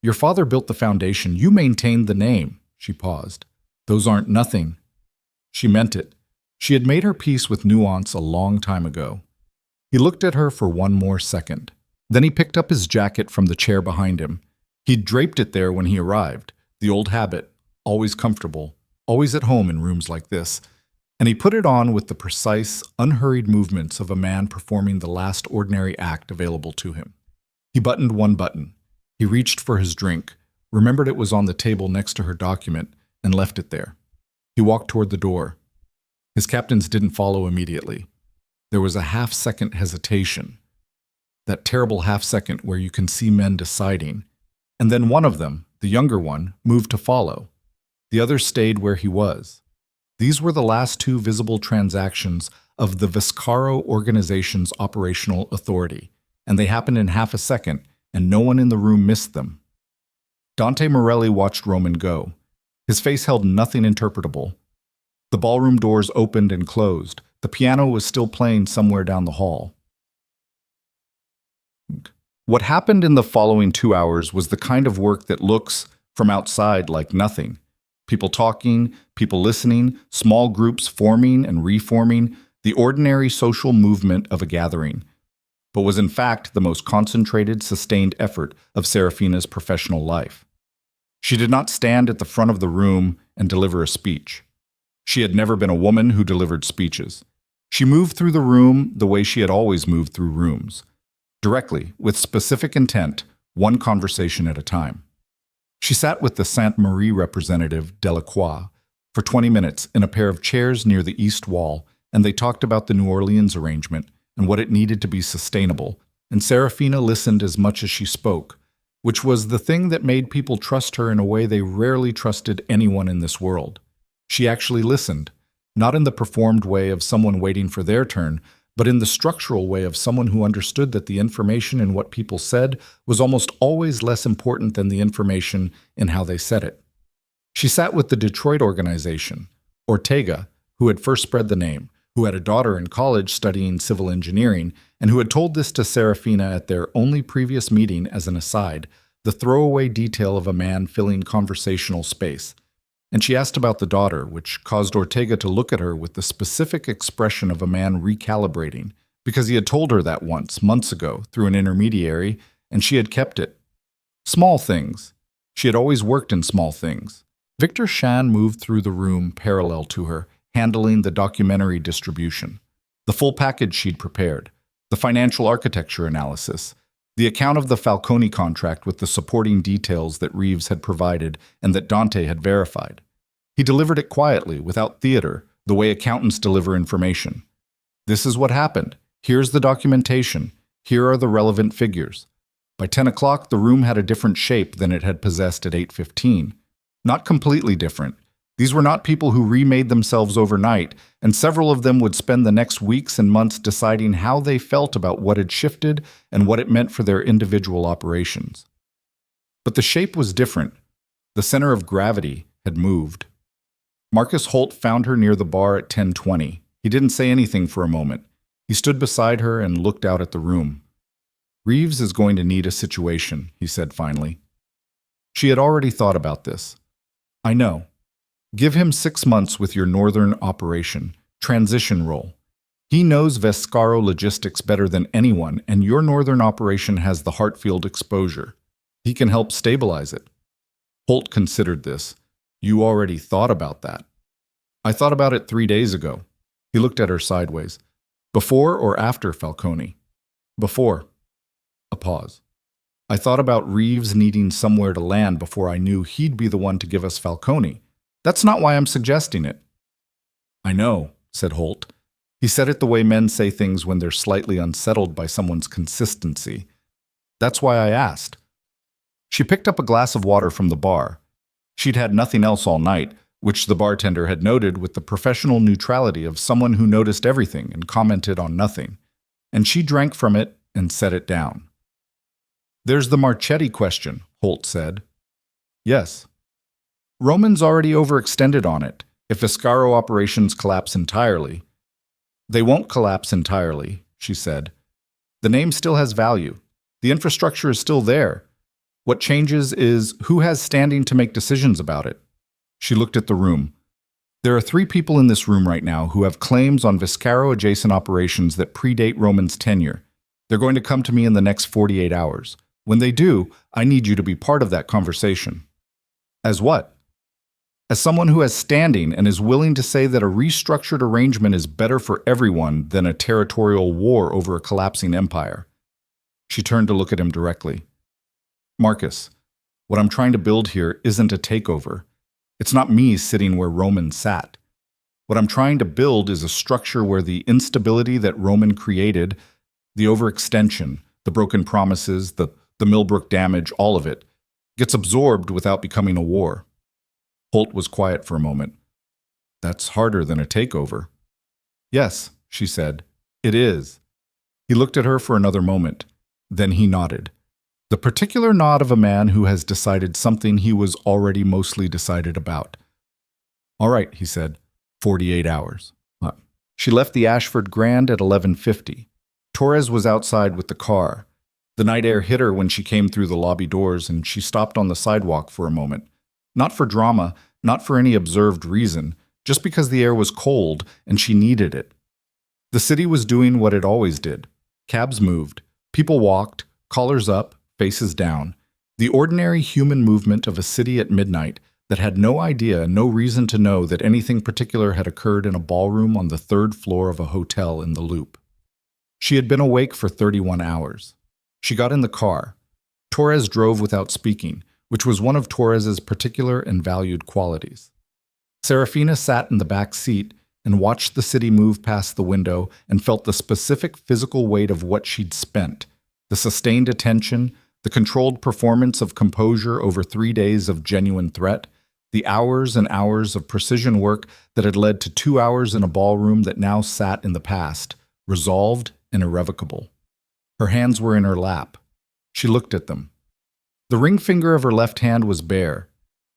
"Your father built the foundation. You maintained the name." She paused. "Those aren't nothing." She meant it. She had made her peace with nuance a long time ago. He looked at her for one more second. Then he picked up his jacket from the chair behind him. He'd draped it there when he arrived, the old habit, always comfortable, always at home in rooms like this, and he put it on with the precise, unhurried movements of a man performing the last ordinary act available to him. He buttoned one button. He reached for his drink, remembered it was on the table next to her document, and left it there. He walked toward the door. His captains didn't follow immediately. There was a half-second hesitation, that terrible half-second where you can see men deciding, and then one of them, the younger one, moved to follow. The other stayed where he was. These were the last 2 visible transactions of the Vescaro organization's operational authority, and they happened in half a second, and no one in the room missed them. Dante Morelli watched Roman go. His face held nothing interpretable. The ballroom doors opened and closed. The piano was still playing somewhere down the hall. What happened in the following 2 hours was the kind of work that looks, from outside, like nothing. People talking, people listening, small groups forming and reforming, the ordinary social movement of a gathering, but was in fact the most concentrated, sustained effort of Seraphina's professional life. She did not stand at the front of the room and deliver a speech. She had never been a woman who delivered speeches. She moved through the room the way she had always moved through rooms, directly, with specific intent, one conversation at a time. She sat with the Sainte Marie representative, Delacroix, for 20 minutes in a pair of chairs near the east wall, and they talked about the New Orleans arrangement and what it needed to be sustainable, and Seraphina listened as much as she spoke, which was the thing that made people trust her in a way they rarely trusted anyone in this world. She actually listened, not in the performed way of someone waiting for their turn, but in the structural way of someone who understood that the information in what people said was almost always less important than the information in how they said it. She sat with the Detroit organization, Ortega, who had first spread the name, who had a daughter in college studying civil engineering, and who had told this to Seraphina at their only previous meeting as an aside, the throwaway detail of a man filling conversational space. And she asked about the daughter, which caused Ortega to look at her with the specific expression of a man recalibrating, because he had told her that once, months ago, through an intermediary, and she had kept it. Small things. She had always worked in small things. Victor Chan moved through the room parallel to her, handling the documentary distribution. The full package she'd prepared, the financial architecture analysis, the account of the Falcone contract with the supporting details that Reeves had provided and that Dante had verified. He delivered it quietly, without theater, the way accountants deliver information. This is what happened. Here's the documentation. Here are the relevant figures. By 10 o'clock, the room had a different shape than it had possessed at 8:15. Not completely different. These were not people who remade themselves overnight, and several of them would spend the next weeks and months deciding how they felt about what had shifted and what it meant for their individual operations. But the shape was different. The center of gravity had moved. Marcus Holt found her near the bar at 10:20. He didn't say anything for a moment. He stood beside her and looked out at the room. "Reeves is going to need a situation," he said finally. She had already thought about this. "I know. Give him 6 months with your northern operation, transition role. He knows Vescaro logistics better than anyone, and your northern operation has the Hartfield exposure. He can help stabilize it." Holt considered this. "You already thought about that." "I thought about it 3 days ago." He looked at her sideways. "Before or after Falcone?" "Before." A pause. "I thought about Reeves needing somewhere to land before I knew he'd be the one to give us Falcone. That's not why I'm suggesting it." "I know," said Holt. He said it the way men say things when they're slightly unsettled by someone's consistency. "That's why I asked." She picked up a glass of water from the bar. She'd had nothing else all night, which the bartender had noted with the professional neutrality of someone who noticed everything and commented on nothing. And she drank from it and set it down. "There's the Marchetti question," Holt said. "Yes." "Roman's already overextended on it. If Vescaro operations collapse entirely—" "They won't collapse entirely," she said. "The name still has value. The infrastructure is still there. What changes is who has standing to make decisions about it." She looked at the room. "There are 3 people in this room right now who have claims on Vescaro-adjacent operations that predate Roman's tenure. They're going to come to me in the next 48 hours. When they do, I need you to be part of that conversation." "As what?" "As someone who has standing and is willing to say that a restructured arrangement is better for everyone than a territorial war over a collapsing empire." She turned to look at him directly. "Marcus, what I'm trying to build here isn't a takeover. It's not me sitting where Roman sat. What I'm trying to build is a structure where the instability that Roman created, the overextension, the broken promises, the Millbrook damage, all of it, gets absorbed without becoming a war." Holt was quiet for a moment. "That's harder than a takeover." "Yes," she said, "it is." He looked at her for another moment. Then he nodded. The particular nod of a man who has decided something he was already mostly decided about. "All right," he said, 48 hours. She left the Ashford Grand at 11:50. Torres was outside with the car. The night air hit her when she came through the lobby doors, and she stopped on the sidewalk for a moment. Not for drama, not for any observed reason, just because the air was cold and she needed it. The city was doing what it always did. Cabs moved, people walked, collars up, faces down. The ordinary human movement of a city at midnight that had no idea, no reason to know that anything particular had occurred in a ballroom on the 3rd floor of a hotel in the Loop. She had been awake for 31 hours. She got in the car. Torres drove without speaking, which was one of Torres's particular and valued qualities. Seraphina sat in the back seat and watched the city move past the window and felt the specific physical weight of what she'd spent, the sustained attention, the controlled performance of composure over 3 days of genuine threat, the hours and hours of precision work that had led to 2 hours in a ballroom that now sat in the past, resolved and irrevocable. Her hands were in her lap. She looked at them. The ring finger of her left hand was bare,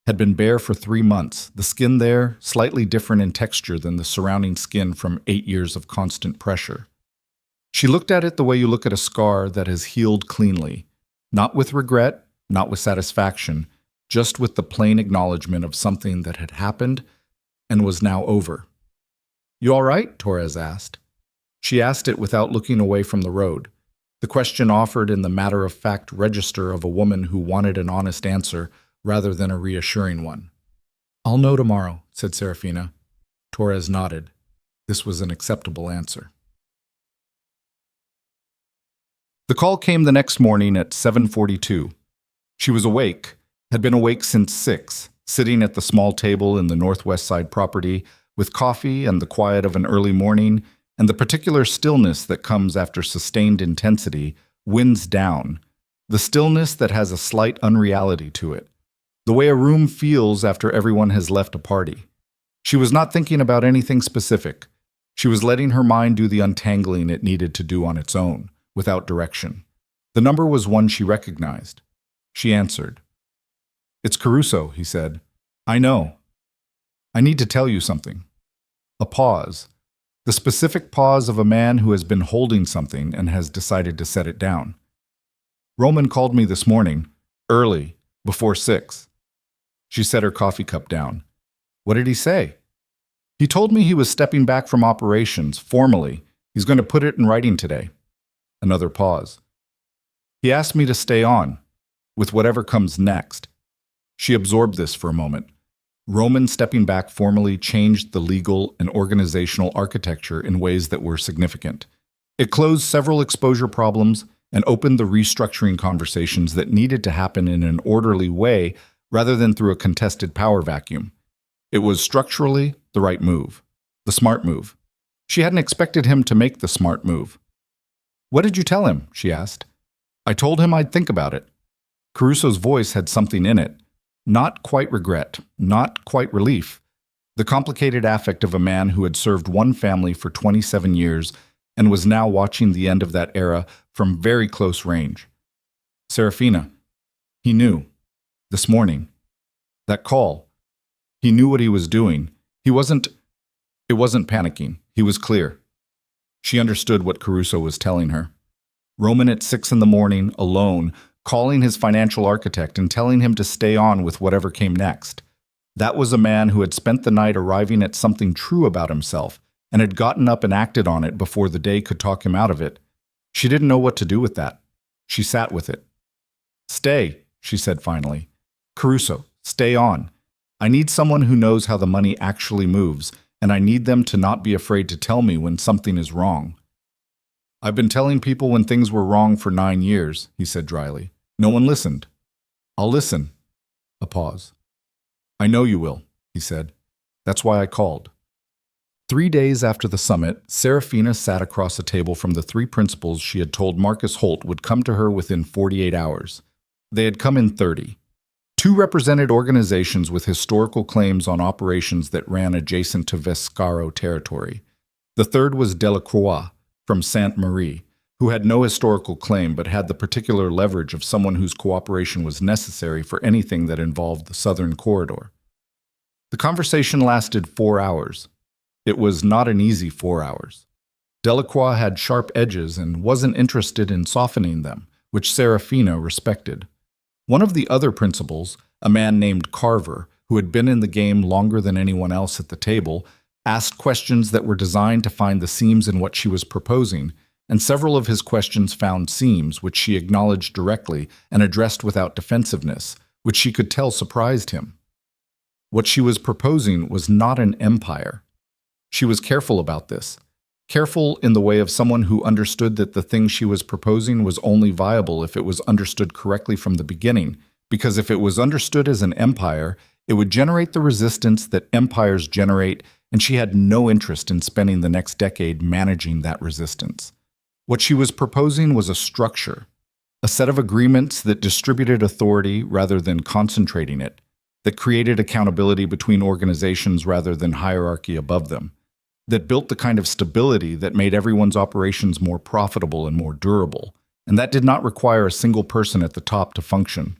had been bare for 3 months, the skin there slightly different in texture than the surrounding skin from 8 years of constant pressure. She looked at it the way you look at a scar that has healed cleanly, not with regret, not with satisfaction, just with the plain acknowledgement of something that had happened and was now over. "You all right?" Torres asked. She asked it without looking away from the road. The question offered in the matter-of-fact register of a woman who wanted an honest answer rather than a reassuring one. "I'll know tomorrow," said Seraphina. Torres nodded. This was an acceptable answer. The call came the next morning at 7:42. She was awake, had been awake since 6, sitting at the small table in the northwest side property with coffee and the quiet of an early morning and the particular stillness that comes after sustained intensity winds down, the stillness that has a slight unreality to it, the way a room feels after everyone has left a party. She was not thinking about anything specific. She was letting her mind do the untangling it needed to do on its own, without direction. The number was one she recognized. She answered. "It's Caruso," he said. "I know. I need to tell you something." A pause. The specific pause of a man who has been holding something and has decided to set it down. "Roman called me this morning, early, before 6. She set her coffee cup down. "What did he say?" "He told me he was stepping back from operations, formally. He's going to put it in writing today." Another pause. "He asked me to stay on, with whatever comes next." She absorbed this for a moment. Roman stepping back formally changed the legal and organizational architecture in ways that were significant. It closed several exposure problems and opened the restructuring conversations that needed to happen in an orderly way rather than through a contested power vacuum. It was structurally the right move, the smart move. She hadn't expected him to make the smart move. "What did you tell him?" she asked. "I told him I'd think about it." Caruso's voice had something in it. Not quite regret, not quite relief. The complicated affect of a man who had served one family for 27 years and was now watching the end of that era from very close range. Seraphina. He knew. This morning. That call. He knew what he was doing. It wasn't panicking. He was clear. She understood what Caruso was telling her. Roman at 6 in the morning, alone, calling his financial architect and telling him to stay on with whatever came next. That was a man who had spent the night arriving at something true about himself and had gotten up and acted on it before the day could talk him out of it. She didn't know what to do with that. She sat with it. "Stay," she said finally. "Caruso, stay on. I need someone who knows how the money actually moves, and I need them to not be afraid to tell me when something is wrong." "I've been telling people when things were wrong for 9 years," he said dryly. "No one listened." "I'll listen." A pause. "I know you will," he said. "That's why I called." 3 days after the summit, Seraphina sat across a table from the 3 principals she had told Marcus Holt would come to her within 48 hours. They had come in 30. 2 represented organizations with historical claims on operations that ran adjacent to Vescaro territory. The third was Delacroix from Sainte Marie, who had no historical claim but had the particular leverage of someone whose cooperation was necessary for anything that involved the southern corridor. The conversation lasted 4 hours. It was not an easy 4 hours. Delacroix had sharp edges and wasn't interested in softening them, which Seraphina respected. One of the other principals, a man named Carver, who had been in the game longer than anyone else at the table, asked questions that were designed to find the seams in what she was proposing, and several of his questions found seams which she acknowledged directly and addressed without defensiveness, which she could tell surprised him. What she was proposing was not an empire. She was careful about this. Careful in the way of someone who understood that the thing she was proposing was only viable if it was understood correctly from the beginning, because if it was understood as an empire, it would generate the resistance that empires generate, and she had no interest in spending the next decade managing that resistance. What she was proposing was a structure, a set of agreements that distributed authority rather than concentrating it, that created accountability between organizations rather than hierarchy above them, that built the kind of stability that made everyone's operations more profitable and more durable, and that did not require a single person at the top to function.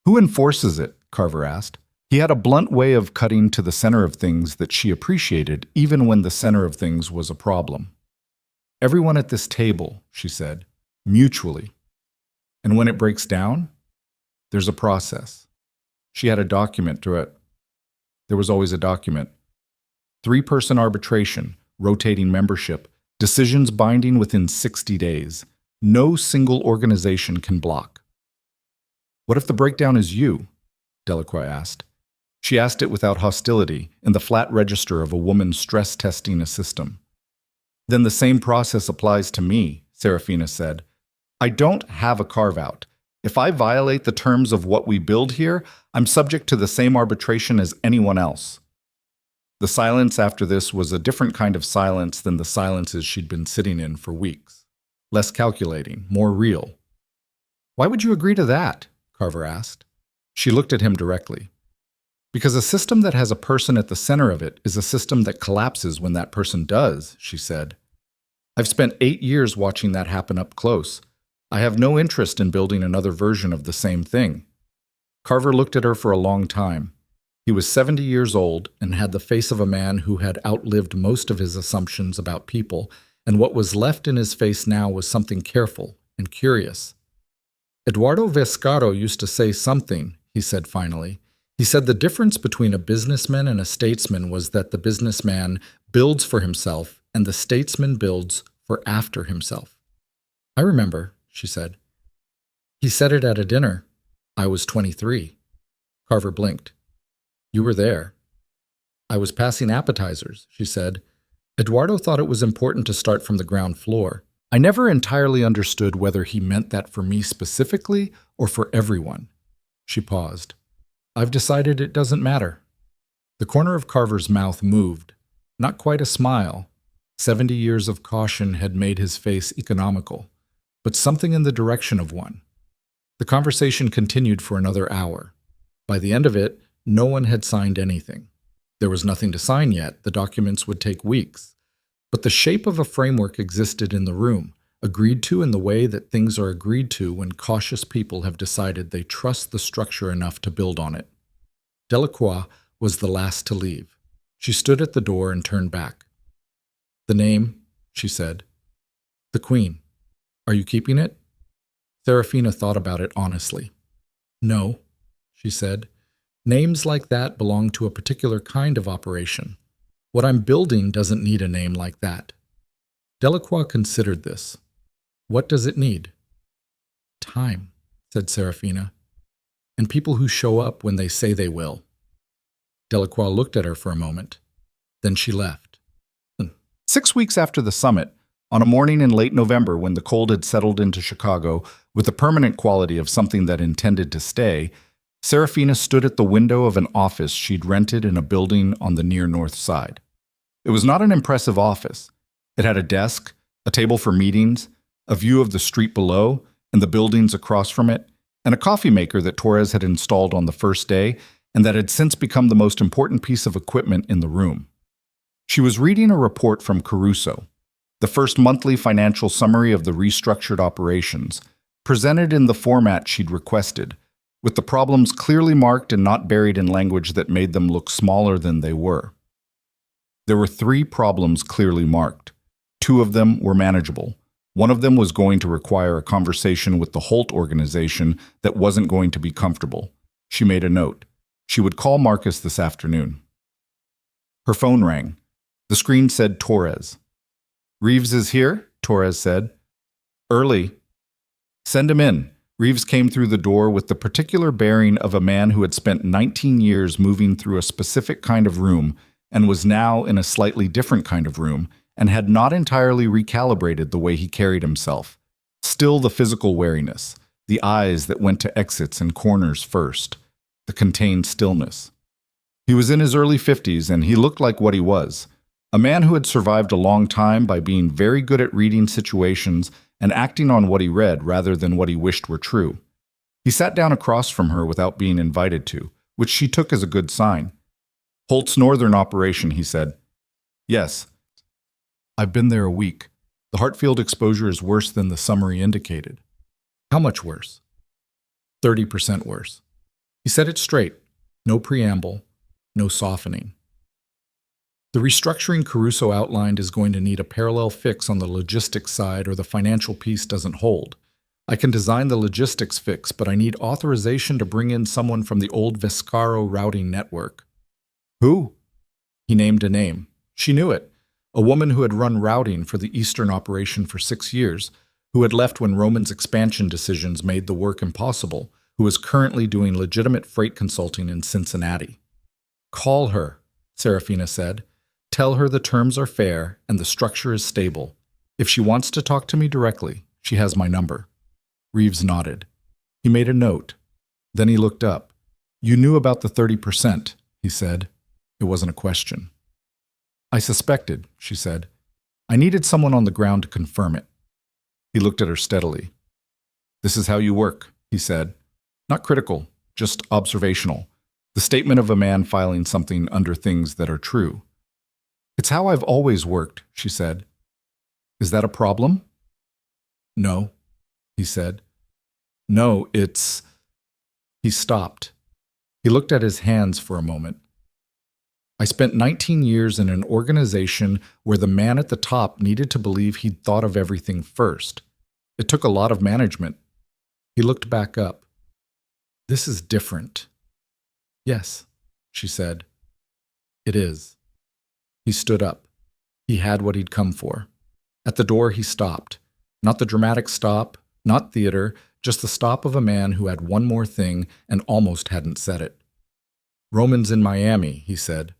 "Who enforces it?" Carver asked. He had a blunt way of cutting to the center of things that she appreciated, even when the center of things was a problem. "Everyone at this table," she said, "mutually. And when it breaks down, there's a process." She had a document to it. There was always a document. 3-person arbitration, rotating membership, decisions binding within 60 days. No single organization can block. "What if the breakdown is you?" Delacroix asked. She asked it without hostility, in the flat register of a woman stress testing a system. Then the same process applies to me, Seraphina said. I don't have a carve-out. If I violate the terms of what we build here, I'm subject to the same arbitration as anyone else. The silence after this was a different kind of silence than the silences she'd been sitting in for weeks. Less calculating, more real. Why would you agree to that? Carver asked. She looked at him directly. Because a system that has a person at the center of it is a system that collapses when that person does, she said. I've spent 8 years watching that happen up close. I have no interest in building another version of the same thing. Carver looked at her for a long time. He was 70 years old and had the face of a man who had outlived most of his assumptions about people, and what was left in his face now was something careful and curious. Eduardo Vescaro used to say something, he said finally. He said the difference between a businessman and a statesman was that the businessman builds for himself and the statesman builds for after himself. I remember, she said. He said it at a dinner. I was 23. Carver blinked. You were there. I was passing appetizers, she said. Eduardo thought it was important to start from the ground floor. I never entirely understood whether he meant that for me specifically or for everyone. She paused. I've decided it doesn't matter. The corner of Carver's mouth moved. Not quite a smile. 70 years of caution had made his face economical, but something in the direction of one. The conversation continued for another hour. By the end of it, no one had signed anything. There was nothing to sign yet. The documents would take weeks. But the shape of a framework existed in the room, agreed to in the way that things are agreed to when cautious people have decided they trust the structure enough to build on it. Delacroix was the last to leave. She stood at the door and turned back. The name, she said. The Queen. Are you keeping it? Seraphina thought about it honestly. No, she said. Names like that belong to a particular kind of operation. What I'm building doesn't need a name like that. Delacroix considered this. What does it need? Time, said Seraphina. And people who show up when they say they will. Delacroix looked at her for a moment. Then she left. 6 weeks after the summit, on a morning in late November when the cold had settled into Chicago with the permanent quality of something that intended to stay, Seraphina stood at the window of an office she'd rented in a building on the near north side. It was not an impressive office. It had a desk, a table for meetings, a view of the street below and the buildings across from it, and a coffee maker that Torres had installed on the first day and that had since become the most important piece of equipment in the room. She was reading a report from Caruso, the first monthly financial summary of the restructured operations, presented in the format she'd requested, with the problems clearly marked and not buried in language that made them look smaller than they were. There were 3 problems clearly marked. 2 of them were manageable. One of them was going to require a conversation with the Holt organization that wasn't going to be comfortable. She made a note. She would call Marcus this afternoon. Her phone rang. The screen said Torres. Reeves is here, Torres said. Early. Send him in. Reeves came through the door with the particular bearing of a man who had spent 19 years moving through a specific kind of room and was now in a slightly different kind of room and had not entirely recalibrated the way he carried himself. Still the physical wariness, the eyes that went to exits and corners first, the contained stillness. He was in his early 50s and he looked like what he was, a man who had survived a long time by being very good at reading situations and acting on what he read rather than what he wished were true. He sat down across from her without being invited to, which she took as a good sign. Holt's northern operation, he said. Yes. I've been there a week. The Hartfield exposure is worse than the summary indicated. How much worse? 30% worse. He said it straight. No preamble. No softening. The restructuring Caruso outlined is going to need a parallel fix on the logistics side or the financial piece doesn't hold. I can design the logistics fix, but I need authorization to bring in someone from the old Vescaro routing network. Who? He named a name. She knew it. A woman who had run routing for the Eastern operation for 6 years, who had left when Roman's expansion decisions made the work impossible, who is currently doing legitimate freight consulting in Cincinnati. Call her, Seraphina said. Tell her the terms are fair and the structure is stable. If she wants to talk to me directly, she has my number. Reeves nodded. He made a note. Then he looked up. You knew about the 30%, he said. It wasn't a question. I suspected, she said. I needed someone on the ground to confirm it. He looked at her steadily. This is how you work, he said. Not critical, just observational. The statement of a man filing something under things that are true. It's how I've always worked, she said. Is that a problem? No, he said. No, it's... He stopped. He looked at his hands for a moment. I spent 19 years in an organization where the man at the top needed to believe he'd thought of everything first. It took a lot of management. He looked back up. This is different. Yes, she said. It is. He stood up. He had what he'd come for. At the door he stopped. Not the dramatic stop, not theater, just the stop of a man who had one more thing and almost hadn't said it. Roman's in Miami, he said.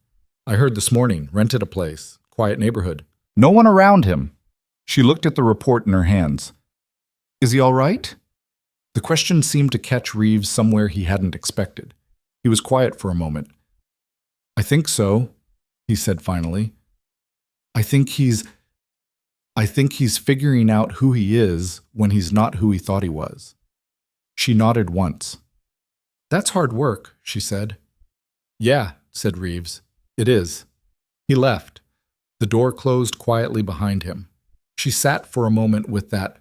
I heard this morning, rented a place, quiet neighborhood. No one around him. She looked at the report in her hands. Is he all right? The question seemed to catch Reeves somewhere he hadn't expected. He was quiet for a moment. I think so, he said finally. I think he's figuring out who he is when he's not who he thought he was. She nodded once. That's hard work, she said. Yeah, said Reeves. It is. He left. The door closed quietly behind him. She sat for a moment with that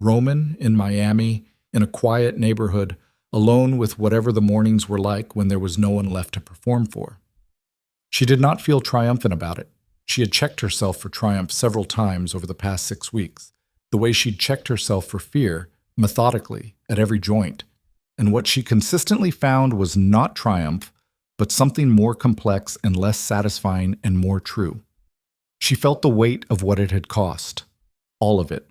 Roman in Miami, in a quiet neighborhood, alone with whatever the mornings were like when there was no one left to perform for. She did not feel triumphant about it. She had checked herself for triumph several times over the past 6 weeks, the way she'd checked herself for fear, methodically, at every joint. And what she consistently found was not triumph, but something more complex and less satisfying and more true. She felt the weight of what it had cost. All of it.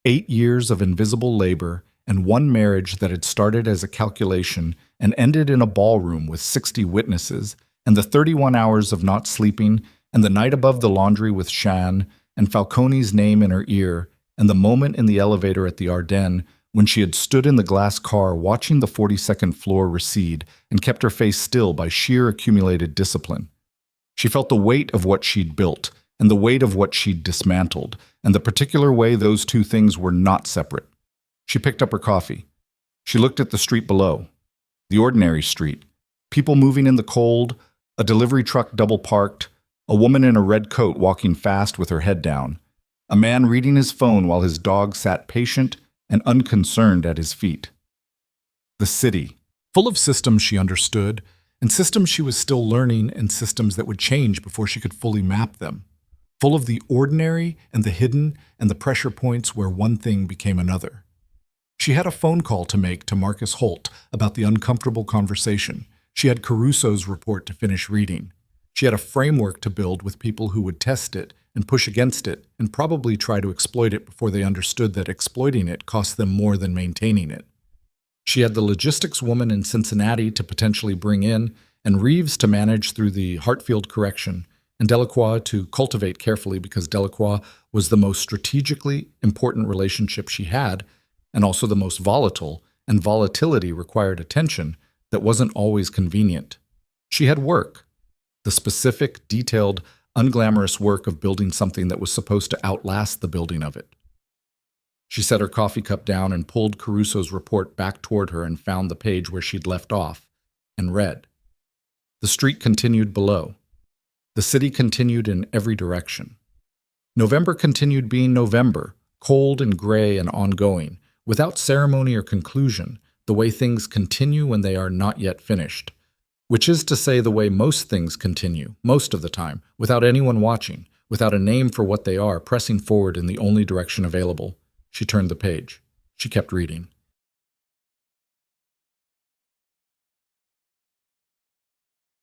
8 years of invisible labor and one marriage that had started as a calculation and ended in a ballroom with 60 witnesses, and the 31 hours of not sleeping, and the night above the laundry with Shan, and Falcone's name in her ear, and the moment in the elevator at the Ardennes when she had stood in the glass car watching the 42nd floor recede and kept her face still by sheer accumulated discipline. She felt the weight of what she'd built, and the weight of what she'd dismantled, and the particular way those two things were not separate. She picked up her coffee. She looked at the street below. The ordinary street. People moving in the cold, a delivery truck double parked, a woman in a red coat walking fast with her head down, a man reading his phone while his dog sat patient and unconcerned at his feet. The city, full of systems she understood, and systems she was still learning, and systems that would change before she could fully map them. Full of the ordinary and the hidden and the pressure points where one thing became another. She had a phone call to make to Marcus Holt about the uncomfortable conversation. She had Caruso's report to finish reading. She had a framework to build with people who would test it and push against it and probably try to exploit it before they understood that exploiting it cost them more than maintaining it. She had the logistics woman in Cincinnati to potentially bring in, and Reeves to manage through the Hartfield correction, and Delacroix to cultivate carefully because Delacroix was the most strategically important relationship she had, and also the most volatile, and volatility required attention that wasn't always convenient. She had work, the specific, detailed, unglamorous work of building something that was supposed to outlast the building of it. She set her coffee cup down and pulled Caruso's report back toward her and found the page where she'd left off, and read. The street continued below. The city continued in every direction. November continued being November, cold and gray and ongoing, without ceremony or conclusion, the way things continue when they are not yet finished. Which is to say the way most things continue, most of the time, without anyone watching, without a name for what they are, pressing forward in the only direction available. She turned the page. She kept reading.